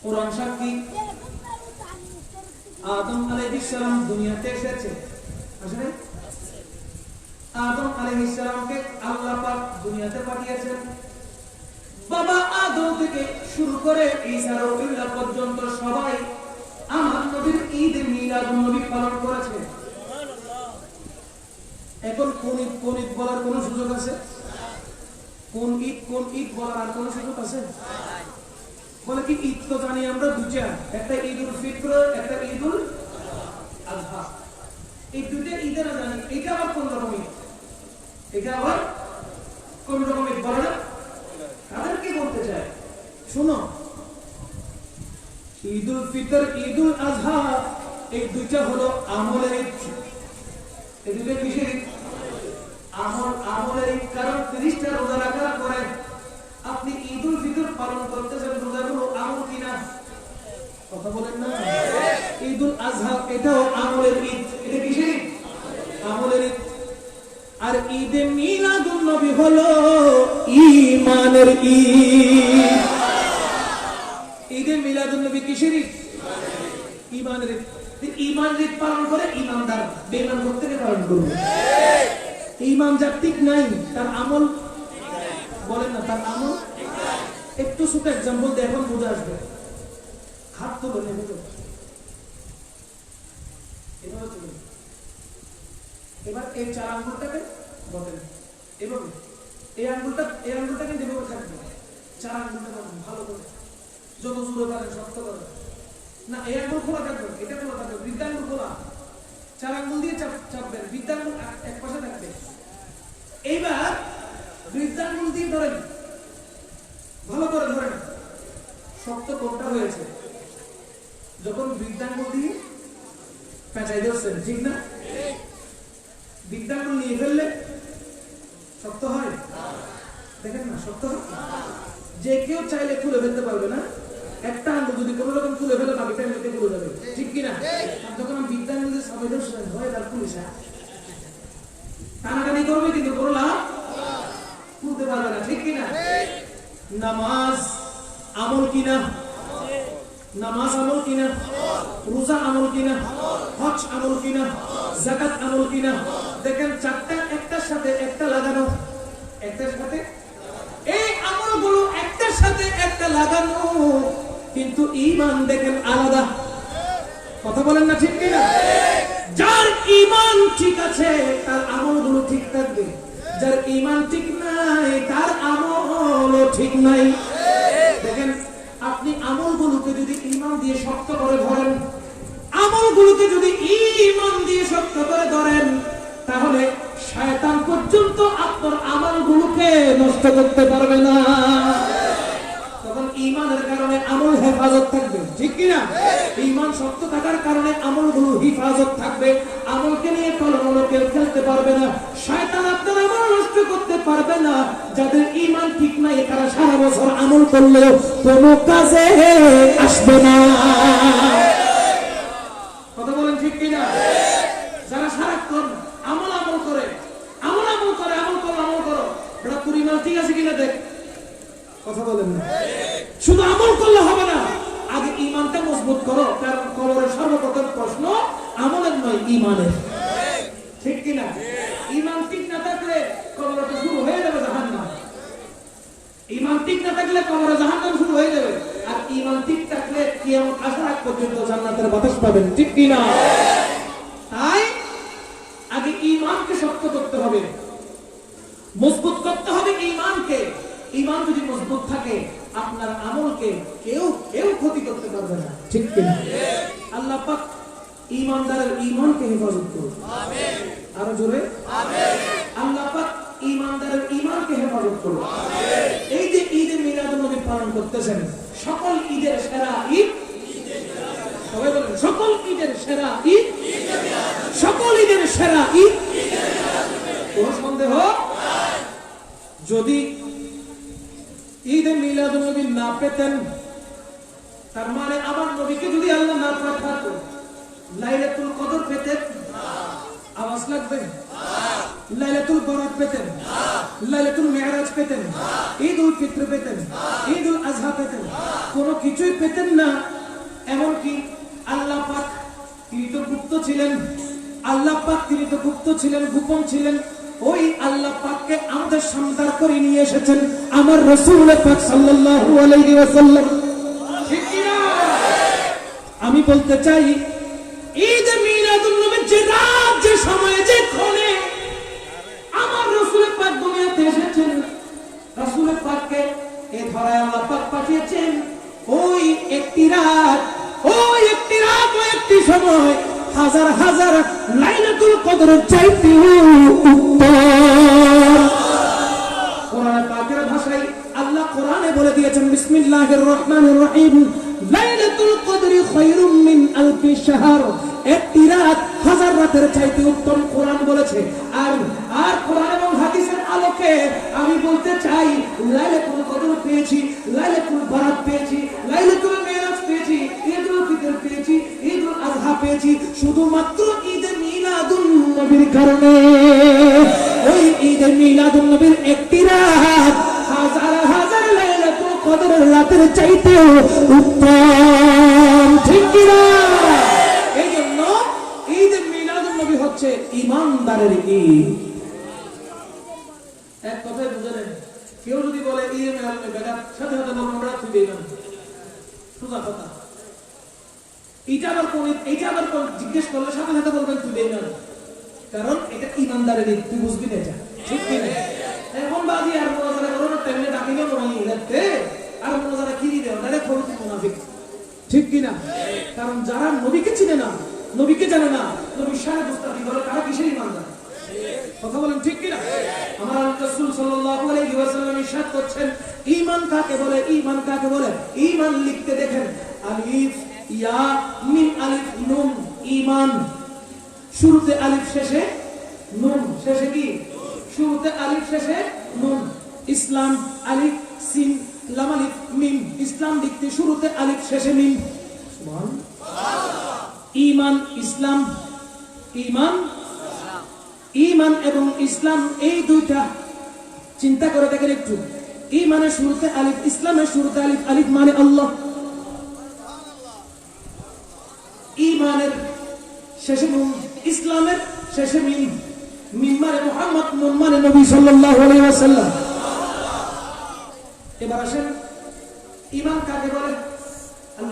কোরআন সাক্ষী আদম আলাইহিস সালাম দুনিয়াতে এসেছে আসলে আদম আলাইহিস সালামকে আল্লাহ পাক দুনিয়াতে পাঠিয়েছেন বাবা আদম থেকে শুরু করে ঈসা রাসূলুল্লাহ পর্যন্ত সবাই আমার নবীর ঈদ মিলাদুন নবী পালন করেছে এখন কোন ঈদ বলার কোন সুযোগ আছে কোন ঈদ বলার আর কোন সুযোগ আছে বলে কি ঈদ তো জানি আমরা দুইটা একটা ঈদুল ফিতর একটা ঈদুল আযহা এই দুইটা ঈদের জানি এটা আবার কোন রকম ঈদ এটা আবার কোন রকম ঈদ বলে না কাদের কি বলতে চায় শুনো ঈদুল ফিতর ঈদুল আযহা এই দুইটা হলো আমলের ঈদ এই দুইটা কিসের ঈদ আমলের ঈদ কারণ 30টা রোজা রাখার পরে আপনি ঈদুল ফিতর পালন করতেছেন রোজাগুলো আমল কিনা কথা বলেন না ঈদুল আযহা এটাও আমলের ঈদ এটা কিসের ঈদ আমলের ঈদ আর ঈদে মিলাদুন নবী হলো ঈমানের ঈদ ঈদে মিলাদুন নবী কিসের ঈদ ঈমানের ঈদ ঈমানের ঈদ পালন করে ঈমানদার বেঈমান প্রত্যেকে পালন করবে ঈমান যার ঠিক নাই তার আমল বলেন না তার আমল একটু ছোট एग्जांपल দিয়ে এখন বুঝে আসবে হাত তো বলে নেবে এবার এই চার আঙ্গুলটাকে বলেন এভাবে এই আঙ্গুলটাকে যেভাবে থাকবে চার আঙ্গুলটা ভালো করে যত জোরে পারেন শক্ত করে না এই আঙ্গুল খোলা থাকবে এটা খোলা থাকবে বৃদ্ধাঙ্গুল খোলা চার আঙ্গুল দিয়ে চাপবেন বৃদ্ধাঙ্গুল এক পাশে থাকবে এইবার বৃদ্ধাঙ্গুল দিয়ে ধরেন ভালো করে ধরেন শক্ত কোনটা হয়েছে যখন বৃদ্ধাঙ্গুল দিয়ে পেঁচাই দিচ্ছেন ঠিক না বৃদ্ধাঙ্গুল নিয়ে ফেললে শক্ত হয় দেখেন না শক্ত হয় যে কেউ চাইলে খুলে ফেলতে পারবে না একটা আঙ্গুল যদি কোনো রকম খুলে ফেলে বাকিটা এমনিতে খুলে যাবে ঠিক কিনা যখন আমি বৃদ্ধাঙ্গুল দিয়ে সবাই ধরছেন হয় তার পুলিশা টানাটানি করবে কিন্তু কোনো লাভ খুলতে পারবে না ঠিক কিনা নামাজ আমল কিনা নামাজ আমল কিনা রোজা আমল কিনা হজ আমল কিনা যাকাত আমল কিনা দেখেন চারটা একটার সাথে একটা লাগানো একটার সাথে এই আমলগুলো একটার সাথে একটা লাগানো কিন্তু ঈমান দেখেন আলাদা। কথা বলেন না ঠিক কিনা? যার ঈমান ঠিক আছে তার আমলগুলো ঠিক থাকবে, যার ঈমান ঠিক নাই তার আমলও ঠিক নাই। দেখেন আপনি আমলগুলোকে যদি ঈমান দিয়ে শক্ত করে ধরেন, আমলগুলোকে যদি ঈমান দিয়ে শক্ত করে ধরেন, তাহলে শয়তান পর্যন্ত আপনার আমলগুলোকে নষ্ট করতে পারবে না। তখন ঈমানের কারণে আমল হেফাজত থাকবে, ঠিক কিনা? ঈমান শক্ত থাকার কারণে আমলগুলো হেফাজত থাকবে, আমলকে নিয়ে কলমল কেউ খেলতে পারবে না, শয়তান আপনার আমল নষ্ট করতে পারবে না। যাদের ঈমান ঠিক নাই তারা সারা বছর আমল করলেও কোনো কাজে আসবে না। কথা বলেন ঠিক কিনা? যারা সারাক্ষণ আমল করে বেটা তোর ঈমান ঠিক আছে কিনা দেখ। কথা বলেন না, শুধু আমল করলে হবে না, আগে ঈমানটা মজবুত করো। কারণ কবরের সর্বপ্রথম প্রশ্ন আমলের নয়, ঈমানের, ঠিক কিনা? ঈমান ঠিক না থাকলে কবরে তো শুরু হয়ে যাবে জাহান্নাম। ঈমান ঠিক না থাকলে কবরে জাহান্নাম শুরু হয়ে যাবে, আর ঈমান ঠিক থাকলে কিয়ামত আসার আগ পর্যন্ত জান্নাতের বাতাস পাবেন, ঠিক কিনা? তাই আগে ঈমানকে শক্ত করতে হবে, মজবুত করতে হবে ঈমানকে। ঈমান যদি মজবুত থাকে আপনার আমলকে কেউ ক্ষতি করতে পারবে না, ঠিক কিনা? আল্লাহ পাক ঈমানদারের ঈমানকে হেফাজত করুন, আমিন। আরো জোরে আমিন। আল্লাহ পাক ঈমানদারের ঈমানকে হেফাজত করুন, আমিন। এই যে ঈদে মিলাদুন নবী পালন করতেছেন, সকল ঈদের সেরা ঈদ, সবাই বলেন সকল ঈদের সেরা ঈদ, সকল ঈদের সেরা ঈদ। কোন সন্দেহ? যদি ঈদে মিলাদুন নবী না পেতেন, তার মানে আমার নবীকে যদি আল্লাহ না পাঠাতো, লাইলাতুল কদর পেতেন? আওয়াজ লাগবে? লাইলাতুল বরাত পেতেন? লাইলাতুল মিরাজ পেতেন? ঈদুল ফিত্র পেতেন? ঈদুল আযহা পেতেন? কোনো কিছুই পেতেন না। এমনকি আল্লাহ পাক তিনি তো গুপ্ত ছিলেন, আল্লাহ পাক তিনি তো গুপ্ত ছিলেন, গোপন ছিলেন। ওই আল্লাহ পাককে আমাদের সামনে করে নিয়ে এসেছেন আমার রাসূল পাক সাল্লাল্লাহু আলাইহি ওয়াসাল্লাম, ঠিক কি না? আমি বলতে চাই ঈদ মিলাদুন নবীর যে রাত, যে সময়ে, যে ক্ষণে আমার রাসূল পাক দুনিয়াতে এসেছেন, রাসূল পাককে এই ধরায় আল্লাহ পাক পাঠিয়েছেন ওই একটি রাত, ওই একটি রাত, ওই একটি সময় হাজার হাজার লাইলাতুল কদরের চাইতে উত্তম। কোরআন পাকের ভাষায় আল্লাহ কোরআনে বলে দিয়েছেন বিসমিল্লাহির রহমানির রহিম, লাইলাতুল কদরি খায়রুম মিন আলফি শাহর। একটি রাত হাজার রাতের চাইতে উত্তম কোরআন বলেছে। আর কোরআন এবং হাদিসের আলোকে আমি বলতে চাই, লাইলাতুল কদর পেয়েছি, লাইলাতুল বরাত পেয়েছি, লাইলাতুল মিরাজ পেয়েছি, ঈদুল ফিতর পেয়েছি, ঈদুল আযহা পেয়েছি শুধুমাত্র ঈদে মিলাদুন নবীর কারণে। ওই ঈদে মিলাদুন নবীর একটি রাত হাজার হাজার লাইলাতুল কদরের রাতের চাইতে উত্তম, ঠিক কি না? এই জন্য ঈদে মিলাদুন নবী হচ্ছে ঈমানদারের ঈদ। এক কথায় বুঝলেন, কেউ যদি বলে ঈদে মিলাদুন নবী, সাথে সাথে বলবো আমরা তুই বেঈমান, সোজা কথা। এইটা আবার কোন জিজ্ঞেস করলে সাথে সাথে বলবেন তুই বেঈমান, কারণ এটা ঈমানদারের ঈদ, তুই বুঝবি না এটা, ঠিক কি না? এখন বাজি আর মুনাজারা করোনা টাইমে ডাকিলে মনে লাগতে আর মুনাজারা কি দিবে, ওটা খবর মুনাফিক, ঠিক কি না? কারণ যারা নবীকে চিনে না, নবীকে জানে না, নবীর শানে মুস্তাফি বলে, তারা কিসের ঈমানদার? কথা বলেন ঠিক কি না? আমার রাসূল সাল্লাল্লাহু আলাইহি ওয়াসাল্লাম ইরশাদ করছেন, ঈমান কাকে বলে? ঈমান কাকে বলে? ঈমান লিখতে দেখেন আলিফ ইয়া মিম আলিফ নুন, ঈমান। শুরুতে আলিফ, শেষে নুন, শেষে কি? শুরুতে আলিফ, শেষে নুন। ইসলাম আলিফ সিন লাম আলিফ মিম, ইসলাম লিখতে শুরুতে আলিফ, শেষে মিম। সুবহানাল্লাহ। ঈমান, ইসলাম, ঈমান, ঈমান এবং ইসলাম এই দুইটা চিন্তা করে দেখেন একটু। ঈমানের শুরুতে আলিফ, ইসলামের শুরুতে আলিফ, আলিফ মানে আল্লাহ। ঈমানের শেষে নুন, ইসলামের শেষে মিম, মিম মানে মুহাম্মদ, নুন মানে নবী সাল্লাল্লাহু আলাইহি ওয়াসাল্লাম। এবার আসেন ঈমান কাকে বলে?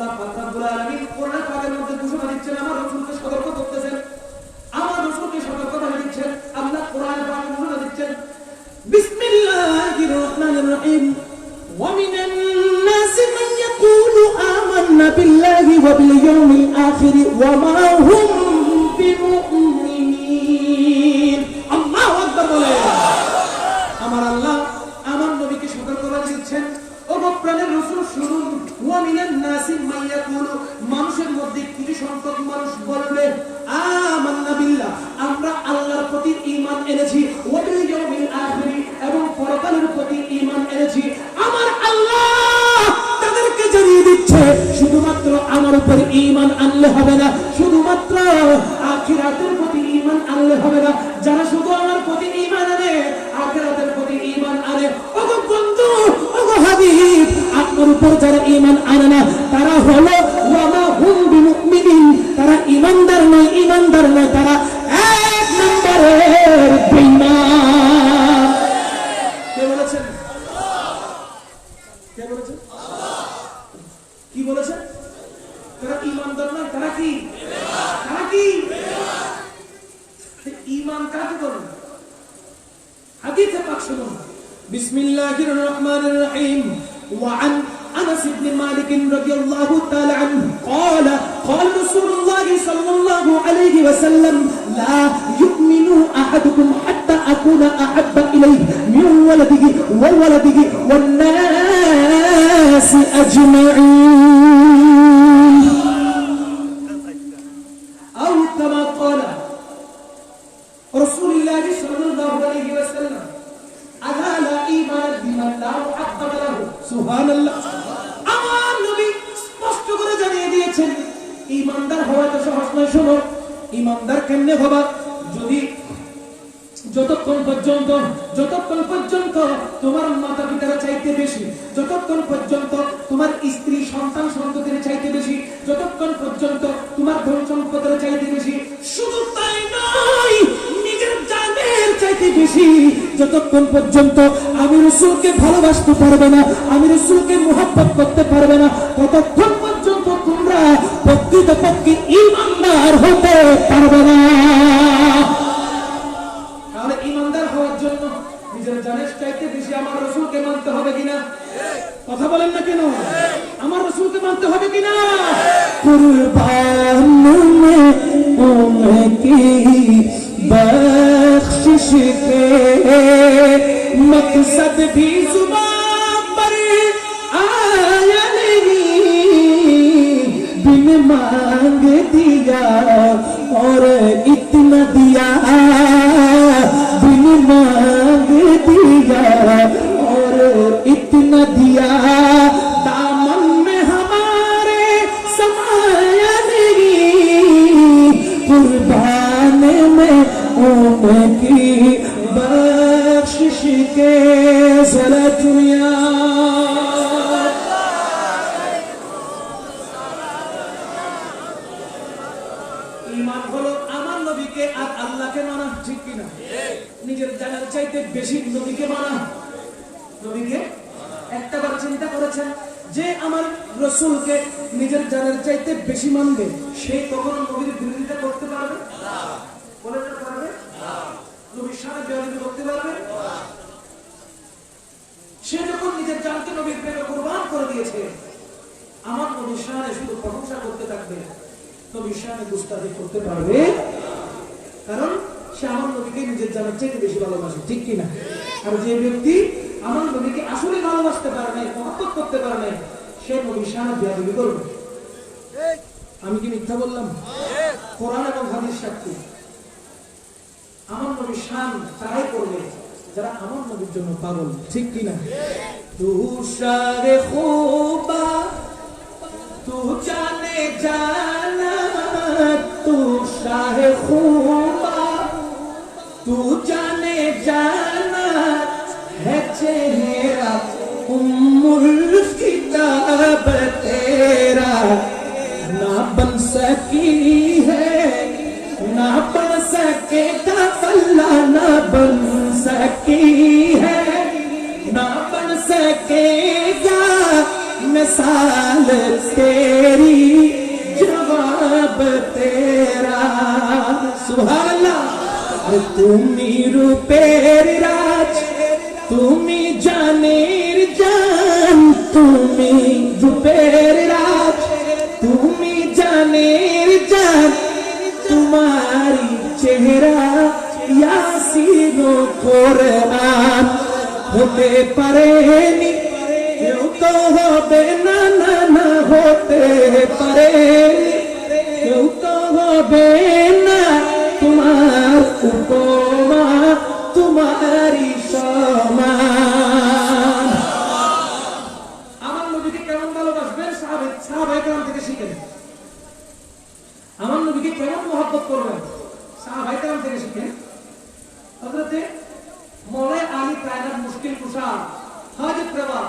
আল্লাহ পাক রব্বুল আলামিন কোরআন পাকের মধ্যে ঘোষণা দিচ্ছেন, আমার রাসূলকে সতর্ক করতেছেন, আমার রাসূলকে সতর্ক করে দিচ্ছেন। আল্লাহ কোরআন পাকে ঘোষণা দিচ্ছেন, বিসমিল্লাহির রহমানির রহিম, ওয়া মিনান নাসি মান ইয়াকুলু আমান্না বিল্লাহি ওয়া বিল ইয়াউমিল আখির ওয়া মা হুম বিমুমিনিন। আল্লাহু আকবার বলে। আমার আল্লাহ আমার নবীকে সতর্ক করে দিচ্ছেন, ও প্রাণের রাসূল শুনুন, ওয়া মিনান নাসি মান ইয়াকুলু, মানুষের মধ্যে কিছু সংখ্যক মানুষ বলবে, আমান্না বিল্লাহ, আমরা আল্লাহর প্রতি ঈমান এনেছি, ওয়া বিল ইয়াউমিল আখির, এবং পরকালের প্রতি ঈমান এনেছি। আমার আল্লাহ তাদেরকে জানিয়ে দিচ্ছে, শুধুমাত্র আমার উপর ঈমান আনলে হবে না, শুধুমাত্র আখিরাতের প্রতি ঈমান আনলে হবে না। যারা শুধু আমার প্রতি ঈমান আনে, আখিরাতের প্রতি ঈমান আনে, ওগো বন্ধু, ওগো হাবিব, আপনার উপর যারা ঈমান আনে না, তারা হলো ওয়া মা হুম বিমুমিনিন, তারা ঈমানদার নয়, ঈমানদার নয়, তারা এক নম্বরের বেঈমান। কে বলেছেন? কে বলেছেন? কি বলেছেন? তারা ঈমানদার নয়, তারা কি? তারা কি? ঈমান কাকে বলে? হাদিসে পাক শুনুন, বিসমিল্লাহির রহমানির রহিম, ওয়া আন আনাস ইবনে মালিক রাদিয়াল্লাহু তাআলা আনহু قال قال رسول الله صلى الله عليه وسلم لا يؤمن احدكم حتى اكون احب اليه من ولده وولده والناس اجمعين او كما قال رسول الله صلى الله عليه وسلم اذا لا ايمان بمن لا حق له سبحان الله। আমার নবী স্পষ্ট করে জানিয়ে দিয়েছেন, ঈমানদার হওয়া তো সহজ নয়। শোনো, ঈমানদার কেমনে হবা? যদি যতক্ষণ পর্যন্ত তোমার মাতা পিতার চাইতে বেশি, যতক্ষণ পর্যন্ত তোমার স্ত্রী সন্তান সন্ততির চাইতে বেশি, যতক্ষণ পর্যন্ত তোমার ধন সম্পদের চাইতে বেশি, শুধু তাই নয়, নিজের জানের চাইতে বেশি, যতক্ষণ পর্যন্ত আমি রাসূলকে ভালোবাসতে পারবে না, আমি রাসূলকে মুহাব্বত করতে পারবে না, ততক্ষণ পর্যন্ত তোমরা প্রকৃতপক্ষে ঈমানদার হতে পারবে না। তাহলে ঈমানদার হওয়ার জন্য নিজের জানের চাইতে বেশি আমার রাসূলকে মানতে হবে কিনা? কথা বলেন না কেন? আমার রাসূলকে মানতে হবে কিনা? কুরবান মে উনকি बख्शिश के मकसद भी जुबान पर आया नहीं, बिन मांग दिया और इतना दिया, बिन मांग दिया और इतना दिया, दामन में हमारे समाया नहीं, कुर्बान में उनकी बख्शिश के ज़लतुया। ঈমান হলো আমার নবীকে আর আল্লাহকে মানা, ঠিক কি না? নিজের জানার চাইতে বেশি নবীকে মানা। নবীকে একটাবার চিন্তা করেছেন যে আমার রাসূলকে নিজের জানার চাইতে বেশি মানবে, সে কখনো নবীর বিরোধিতা করতে পারবে না? বলতে পারবে না? নবীর সাথে বিরোধিতা করতে পারবে না? সে যখন নিজের জানকে নবীর প্রেমে কুরবান করে দিয়েছে, আমার নবীর সাথে শুধু প্রশংসা করতে থাকবে, নবীর সাথে গুস্তাখি করতে পারবে? কারণ সে আমার নবীকে নিজের জানার চাইতে বেশি ভালোবাসে, ঠিক কি না? আর যে ব্যক্তি আমার নবীকে আসলে ভালোবাসতে পারে নাই, মহব্বত করতে পারে নাই, সে নবীর সাথে বিরোধিতা করবে। আমি কি মিথ্যা বললাম? কোরআন এবং হাদিস সাক্ষী। আমার নবীর শান তারাই করবে যারা আমার নবীর জন্য পাগল, ঠিক কি না? তু শারে খুবা তু জানে জানা, তু শারে খুবা তু জানে জানা, है चेहरा उम्मुल किताब तेरा, ना बन सकी है ना बन सकेगा अल्लाह, ना बन सकी है ना बन सकेगा मिसाल तेरी जवाब तेरा सुभान अल्लाह अरे তুমি রূপের রাজ তুমি জানের জান তুমি রূপের রাজ তুমি জানের জান তোমারি চেহারা ইয়াসিন ও কোরআন হতে পারেনি কেউ তো হবে না না না হতে পারেনি কেউ তো হবে না তোমার উপমা তোমারি সমান আমার নবীকে কেমন ভালোবাসবেন সাহাবায়ে কেরাম থেকে শিখেন আমার নবীকে কেমন মহব্বত করবেন সাহাবায়ে কেরাম থেকে শিখেন হযরতে মওলা আলী কায়নাত মুশকিল কুশা হাজত রওয়া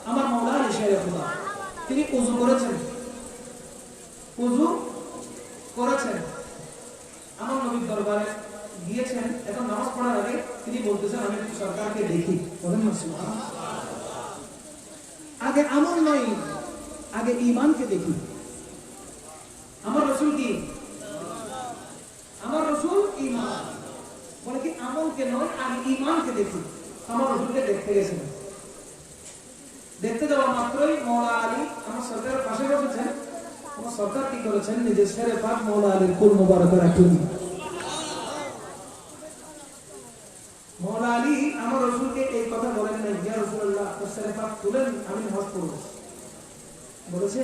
আমার মওলা আলী শের খুদা তিনি ওযু করেছেন আমার নবীর দরবারে গিয়েছেন এখন নামাজ পড়ার আগে তিনি বলতেছেন আমি একটু সরকারকে দেখি বলেন না সুবহানাল্লাহ আগে আমল নয় আগে ঈমানকে দেখি আমার রাসূল কি আমার রাসূল ঈমান বলে কি আমলকে নয় আগে ঈমানকে দেখি আমার রাসূলকে দেখতে গেছেন দেখতে যাওয়া মাত্রই মওলা আলী আমার সরকারের পাশে বসেছেন আমার সরকার কি করেছেন নিজের শেরে পাক মওলা আলীর কুল মুবারক রাখুন মওলা আলী আমার রাসূলকে এই কথা বলেন না ইয়া রাসূলুল্লাহ আপনার শেরে পাক তুলেন আমি নামাজ পড়ব বলেছে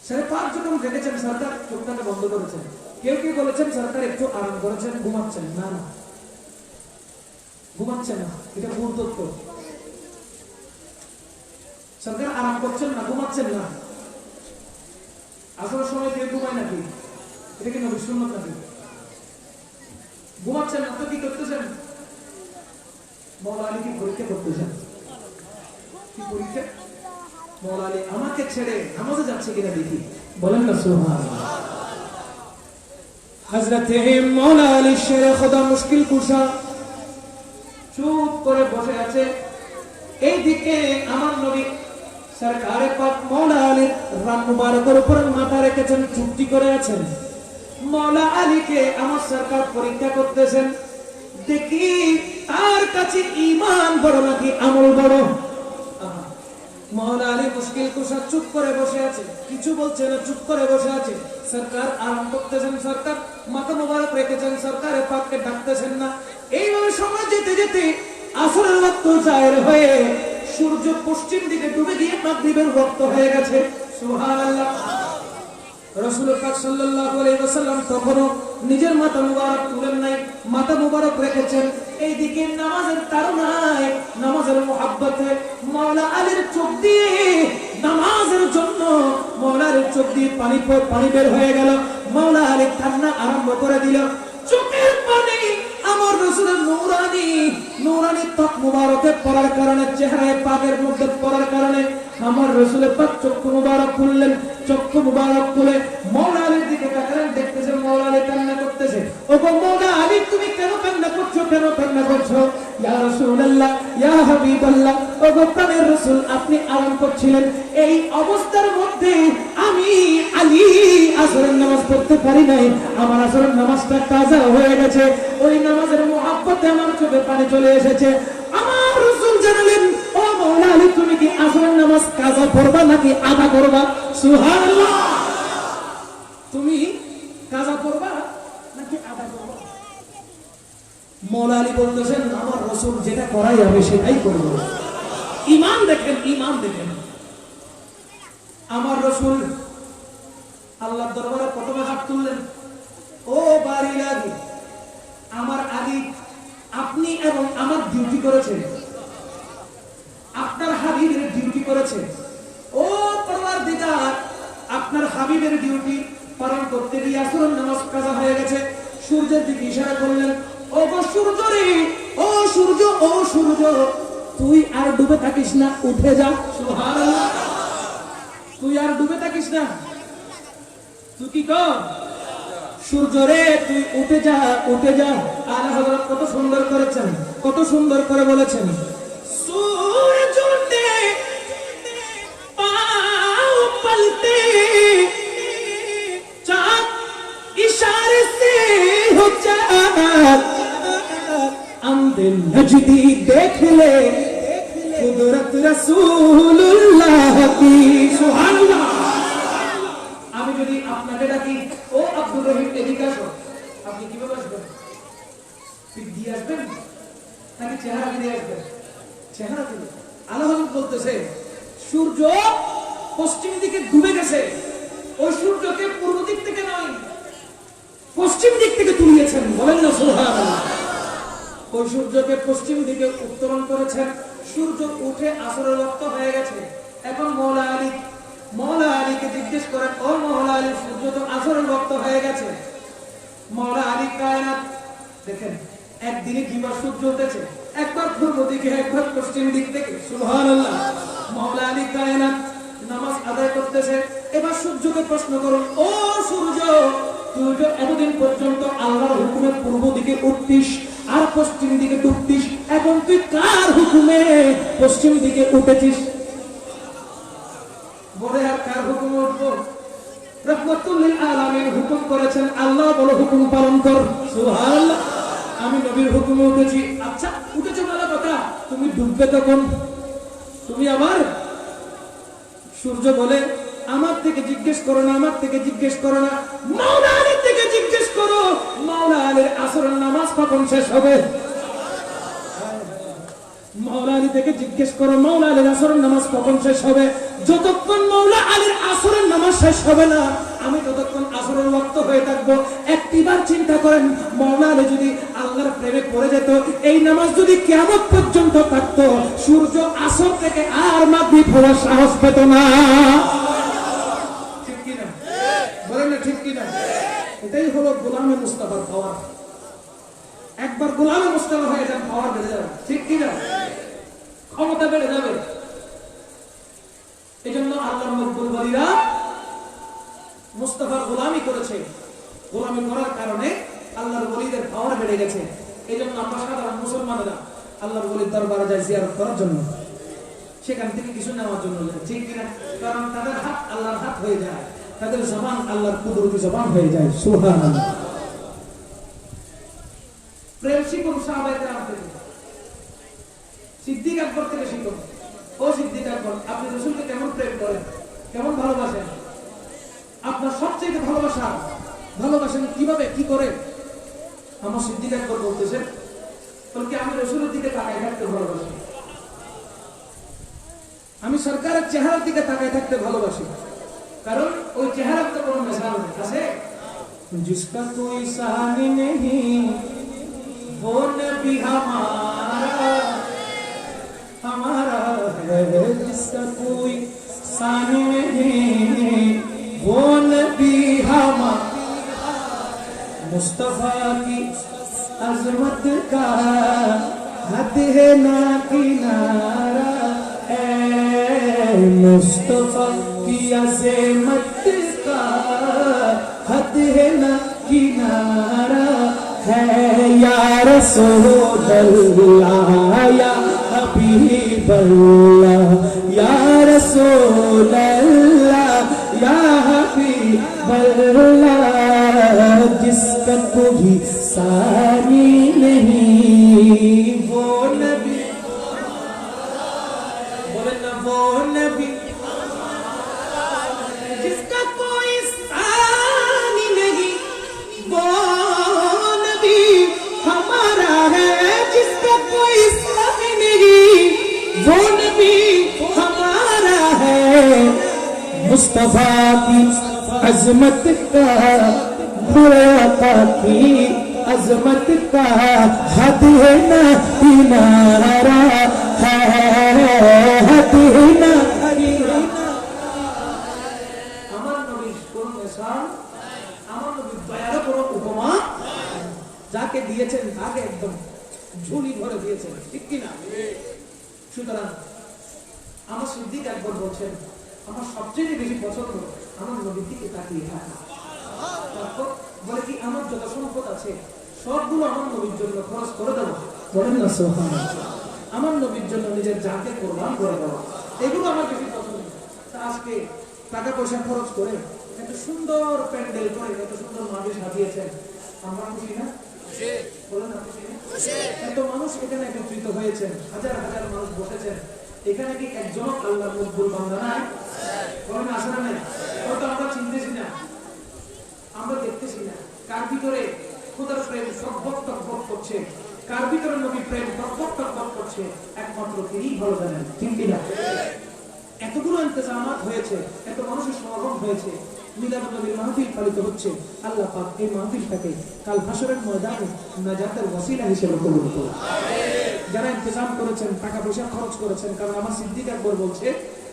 শেরে পাক যখন দেখেছেন সরকার চোখটাকে বন্ধ করেছেন কেউ কেউ বলেছেন সরকার একটু আরাম করেছেন ঘুমাচ্ছেন না না ঘুমাচ্ছেন না এটা ভুল তথ্য সরকার আরাম করছেন না ঘুমাচ্ছেন না আসলে সময় কেউ ঘুমায় নাকি এটা কি নবীর সুন্নাত নাকি ঘুমাচ্ছেন না তো কি করতেছেন মওলা আলী কি পরীক্ষা করতেছেন কি পরীক্ষা মওলা আলী আমাকে ছেড়ে নামাজে যাচ্ছে কিনা দেখি বলেন না সুবহানাল্লাহ হযরতে মওলা আলী শের খুদা মুশকিল কুশা চুপ করে বসে আছে এইদিকে আমার নবী সরকারে পাক মওলা আলীর রাম মুবারকের উপর মাথা রেখেছেন চুপটি করে আছেন মওলা আলীকে আমার সরকার পরীক্ষা করতেছেন দেখি তার কাছে ঈমান বড় নাকি আমল বড় মওলা আলী মুশকিল কুশা চুপ করে বসে আছে কিছু বলছে না চুপ করে বসে আছে সরকার আরাম করতেছেন সরকার মাথা মুবারক রেখেছেন সরকারে পাককে ডাকতেছেন না এইভাবে সময় যেতে যেতে আসরের ওয়াক্ত জায়ের হয়ে সূর্য পশ্চিম দিকে ডুবে গিয়ে মাগরিবের ওয়াক্ত হয়ে গেছে সুবহানাল্লাহ রাসূল পাক সাল্লাল্লাহু আলাইহি ওয়াসাল্লাম তখনও নিজের মাথা মুবারক তুলেন নাই মাথা মুবারক রেখেছেন এইদিকে নামাজের তাড়নায় নামাজের মুহাব্বতে মাওলা আলীর চোখ দিয়ে নামাজের জন্য মাওলা আলীর চোখ দিয়ে পানি বের হয়ে গেল মাওলা আলী কান্না আরম্ভ করে দিল চোখের পানি আমার রাসূলের নূরানি ত্বক মুবারকে পড়ার কারণে চেহারায় পাকের মধ্যে পড়ার কারণে আমার রাসূলের পাক চক্ষু মুবারক খুললেন চক্ষু মুবারক খুলে মাওলা আলীর দিকে তাকালেন দেখতেছেন মাওলা আলী কান্না করতেছে ওগো মাওলা আলী তুমি কেন কান্না করছো ইয়া রাসূলুল্লাহ ইয়া হাবিবাল্লাহ ওগো প্রাণের রাসূল আপনি আরাম করছিলেন এই অবস্থার মধ্যে আমি আলী আসরের নামাজ পড়তে পারি নাই আমার আসরের নামাজটা কাজা হয়ে গেছে ওই নামাজের মুহাব্বতে আমার চোখে পানি চলে এসেছে আমার রাসূল জানালেন ও মাওলা আলী তুমি কি আসরের নামাজ কাজা পড়বা নাকি আদা করবা সুবহানাল্লাহ তুমি কাজা পড়বা নাকি আদা করবা মাওলা আলী বলতেছেন আমার রাসূল যেটা করাই হবে সেটাই করব ঈমান দেখেন আমার রাসূল আল্লাহর দরবারে প্রথমে হাত তুললেন ও বাড়ি লাগি আমার আলী আপনি এবং আমার ডিউটি করেছেন আপনার হাবিবের ডিউটি করেছেন ও পরওয়ারদিগার আপনার হাবিবের ডিউটি পালন করতে গিয়ে আসরের নামাজ কাজা হয়ে গেছে সূর্যের দিকে ইশারা করলেন ও গো সূর্য রে ও সূর্য তুই আর ডুবে থাকিস না উঠে যা সুবহানাল্লাহ তুই আর ডুবে থাকিস না তুই কি কর সূর্য রে তুই উঠে যা আলা হযরত কত সুন্দর করেছেন কত সুন্দর করে বলেছেন সূর্য রে हो चाँद अंदे नजदी देख ले कुदरत रसूलुल्लाह की सुभानाल्लाह। আমি যদি আপনাকে ডাকি ও আব্দুর রহিম এদিকে আসো, আপনি কিভাবে আসবেন? পিঠ দিয়ে আসবেন নাকি চেহারা দিয়ে আসবেন? চেহারা দিয়ে। আল্লাহ হযরত বলতেছে সূর্য পশ্চিম দিকে ডুবে গেছে, ওই সূর্যকে পূর্ব দিক থেকে নয় পশ্চিম দিক থেকে তুলিয়েছেন, বলেন না সুবহানাল্লাহ। ওই সূর্যকে পশ্চিম দিকে উত্তোলন করেছেন, সূর্য উঠে আসরের ওয়াক্ত হয়ে গেছে। এখন মওলা আলীকে জিজ্ঞেস করেন, ও মওলা আলী, সূর্য তো আসরের ওয়াক্ত হয়ে গেছে। মওলা আলী কায়নাত দেখেন একদিনে কিবার সূর্য উঠেছে, একবার পূর্ব দিকে একবার পশ্চিম দিক থেকে, সুবহানাল্লাহ। মওলা আলী কায়নাত নামাজ আদায় করতেছে। এবার সূর্যকে প্রশ্ন করুন, ও সূর্য, তুই তো এতদিন পর্যন্ত আল্লাহর হুকুমে পূর্ব দিকে উঠতিস আর পশ্চিম দিকে ডুবতিস, এখন তুই কার হুকুমে পশ্চিম দিকে উঠেছিস? বলে আর কার হুকুমে উঠবো? রাহমাতুল লিল আলামিন হুকুম করেছেন, আল্লাহ বলো হুকুম পালন কর, সুবহানাল্লাহ। আমি নবীর হুকুমে উঠেছি। আচ্ছা উঠেছো ভালো কথা, তুমি ডুববে তখন? তুমি আবার সূর্য বলে আমার থেকে জিজ্ঞেস করো না, আমার থেকে জিজ্ঞেস করো না, মাওলা আলীর থেকে জিজ্ঞেস করো, মাওলা আলীর আসরের নামাজ কখন শেষ হবে? মাওলা আলী থেকে জিজ্ঞেস করো, মাওলা আলীর আসরের নামাজ কখন শেষ হবে? যতক্ষণ মাওলা আলীর আসরের নামাজ শেষ হবে না, আমি ততক্ষণ আসরের ওয়াক্ত হয়ে থাকবো। একটিবার চিন্তা করেন, মাওলা আলী যদি আল্লাহর প্রেমে পড়ে যেত, এই নামাজ যদি কিয়ামত পর্যন্ত থাকতো, সূর্য আসর থেকে আর মাগরিব হওয়ার সাহস পেত না। ঠিক কি না? বলেন না ঠিক কি না? এটাই হলো গোলামে মুস্তাফার পাওয়ার। একবার গোলামে মুস্তাফা হয়ে যান, পাওয়ার বেড়ে যাবে, ঠিক কি না? ক্ষমতা বেড়ে যাবে। এজন্য আল্লাহর মকবুল ওলিরা মুস্তাফার গোলামি করেছে, গোলামি করার কারণে আল্লাহর ওলিদের পাওয়ার বেড়ে গেছে। এজন্য আমরা সাধারণ মুসলমানেরা আল্লাহর ওলির দরবারে যাই জিয়ারত করার জন্য, সেখান থেকে কিছু নেওয়ার জন্য যায়, ঠিক কিনা? কারণ তাদের হাত আল্লাহর হাত হয়ে যায়, তাদের জবান আল্লাহর কুদরতি জবান হয়ে যায়, সুবহানাল্লাহ। প্রেম শিখুন সাহাবায়ে কেরাম থেকে, সিদ্দিক আকবর থেকে শিখুন। ও সিদ্দিক আকবর, আপনি রাসূলকে কেমন প্রেম করেন, কেমন ভালোবাসেন? আপনার সবচেয়ে ভালোবাসেন কিভাবে, কি করে? আমার সিদ্দিক আকবর বলতেছেন, বলকি আমি রাসূলের দিকে তাকায় থাকতে ভালোবাসি, আমি সরকারের চেহারার দিকে তাকায় থাকতে ভালোবাসি, কারণ ওই চেহারার তো কোনো মিসাল নেই, আছে? जिसका कोई सानी नहीं वो नबी हमारा है, जिसका कोई सानी नहीं वो नबी हमारा। मुस्तफा की अजमत का हद है ना किनारा, मुस्तफा की अजमत का हद है ना किनारा है, या रसूल अल्लाह या हबीब अल्लाह, या रसूल अल्लाह या हबीब अल्लाह, जिसका कोई सानी नहीं वो नबी, बोले ना वो नबी, जिसका कोई सानी नहीं वो नबी हमारा है, जिसका कोई सानी नहीं वो नबी हमारा है। मुस्तफा की अजमत का, मुस्तफा की अजमत का हद है ना किनारा है, हद है ना। আমার নবীর কোন মিসাল, আমার নবীর দয়ার কোন উপমা, যাকে দিয়েছেন তাকে একদম ঝুলি ভরে দিয়েছেন, ঠিক কি না? সুতরাং আমার সিদ্দিক আকবর বলছেন, আমার সবচেয়ে বেশি পছন্দ আমার নবীর দিকে তাকিয়ে থাকা। তারপর বলে কি, আমার যত সম্পদ আছে সবগুলো আমার নবীর জন্য খরচ করে দেবো, বলেন না সুবহানাল্লাহ। আমার নবীর জন্য নিজের জানকে কোরবান করে দেওয়া, এগুলো আমার বেশি পছন্দ। তা আজকে টাকা পয়সা খরচ করে এত সুন্দর প্যান্ডেল করে এত সুন্দর মাঝে সাজিয়েছেন, আমরা খুশি না? বলেন না খুশি না? এত মানুষ এখানে একত্রিত হয়েছেন, হাজার হাজার মানুষ বসেছেন, এখানে কি একজন আল্লাহর মকবুল বান্দা নাই? বলেন আসে না? নাই? হয়তো আমরা চিনতেছি না, আমরা দেখতেছি না কার ভিতরে খোদার প্রেম টকবক টকবক করছে, কার ভিতরে নবী প্রেম টকবক টকবক করছে, একমাত্র তিনিই ভালো জানেন, ঠিক কিনা? এতগুলো ইন্তজামাত হয়েছে, এত মানুষের সমাগম হয়েছে, মিলাদ নবীর মাহফিল পালিত হচ্ছে। আল্লাহ পাক এই মাহফিলটাকে কাল হাশরের ময়দানে নাজাতের ওসিলা হিসেবে কবুল করুন। যারা ইন্তজাম করেছেন, টাকা পয়সা খরচ করেছেন, কারণ আমার সিদ্দিক আকবর বলছে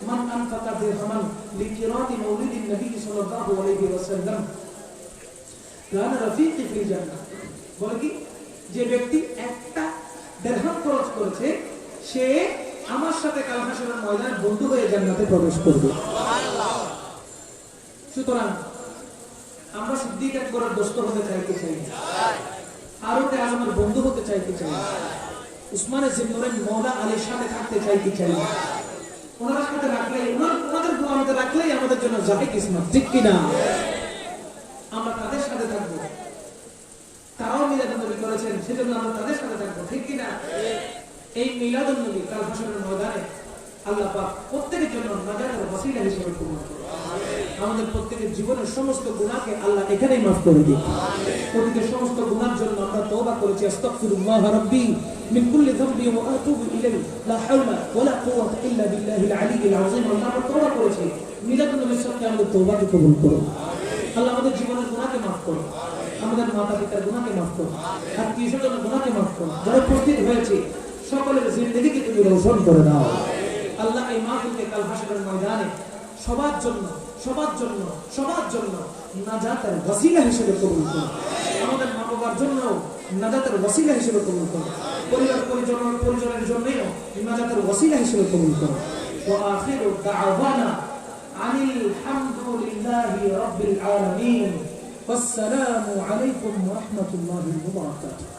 মান আনফাকা দিরহামান লিকিরাতি মাউলিদিন নবী সাল্লাল্লাহু আলাইহি ওয়াসাল্লাম কানা রাফিকি ফিল জান্নাহ। বলে কি, যে ব্যক্তি একটা দিরহাম খরচ করেছে সে আমার সাথে কাল হাশরের ময়দানে বন্ধু হয়ে জান্নাতে প্রবেশ করবে। সুবহানাল্লাহ। সুতরাং আমরা সিদ্দিক আকবরের দোস্ত হতে চাইতে চাই, ফারুক আজমের বন্ধু হতে চাইতে চাই, উসমানে জিন্নুরের মওলা আলীর সাথে থাকতে চাইতে চাই। ওনার সাথে রাখলেই, ওনাদের দোয়া আমাদের রাখলেই আমাদের জন্য জাহে কিসমত, ঠিক কিনা? আমরা তাদের সাথে থাকবো, তারাও মিলাদুন নবী করেছেন, সেজন্য আমরা তাদের সাথে থাকবো, ঠিক কিনা? এই মিলাদুন নবী কাল হাশরের ময়দানে আল্লাহ পাক প্রত্যেকের জন্য নাজাতের ওসিলা হিসেবে কবুল করুন। আমাদের প্রত্যেকের জীবনের সমস্ত গুনাহকে আল্লাহ এখানেই মাফ করে দিন। প্রত্যেকের সমস্ত গুনার জন্য আমরা তওবা করেছি, আস্তাগফিরুল্লাহ রাব্বি মিন কুল্লি যামবি ওয়া আতুবু ইলাইহি লা হাওলা ওয়ালা কুওয়াতা ইল্লা বিল্লাহিল আলিয়্যিল আযীম। আমরা তওবা করেছি, মিলাদুন নবীর সাথে আমাদের তওবাকে কবুল করুন। আল্লাহ আমাদের জীবনের গুনাহকে মাফ করুন, আমাদের মাতা পিতার গুনাহকে মাফ করুন, আত্মীয় স্বজনের গুনাহকে মাফ করুন। যারা উপস্থিত হয়েছে সকলের জিন্দেগিকে তুমি রোশন করে দাও। আল্লাহ এই মাহফিলকে কাল হাশরের ময়দানে সবার জন্য সবার জন্য সবার জন্য নাজাতের ওসিলা হিসেবে কবুল করুন। আমাদের মা বাবার জন্য নাজাতের ওসিলা হিসেবে কবুল করুন। পরিবার পরিজনের জন্যও নাজাতের ওসিলা হিসেবে কবুল করুন। ওয়া আখিরু দাওয়ানা আনিল হামদুলিল্লাহি রাব্বিল আলামিন। ওয়াসসালামু আলাইকুম ওয়া রাহমাতুল্লাহি ওয়া বারাকাতুহু।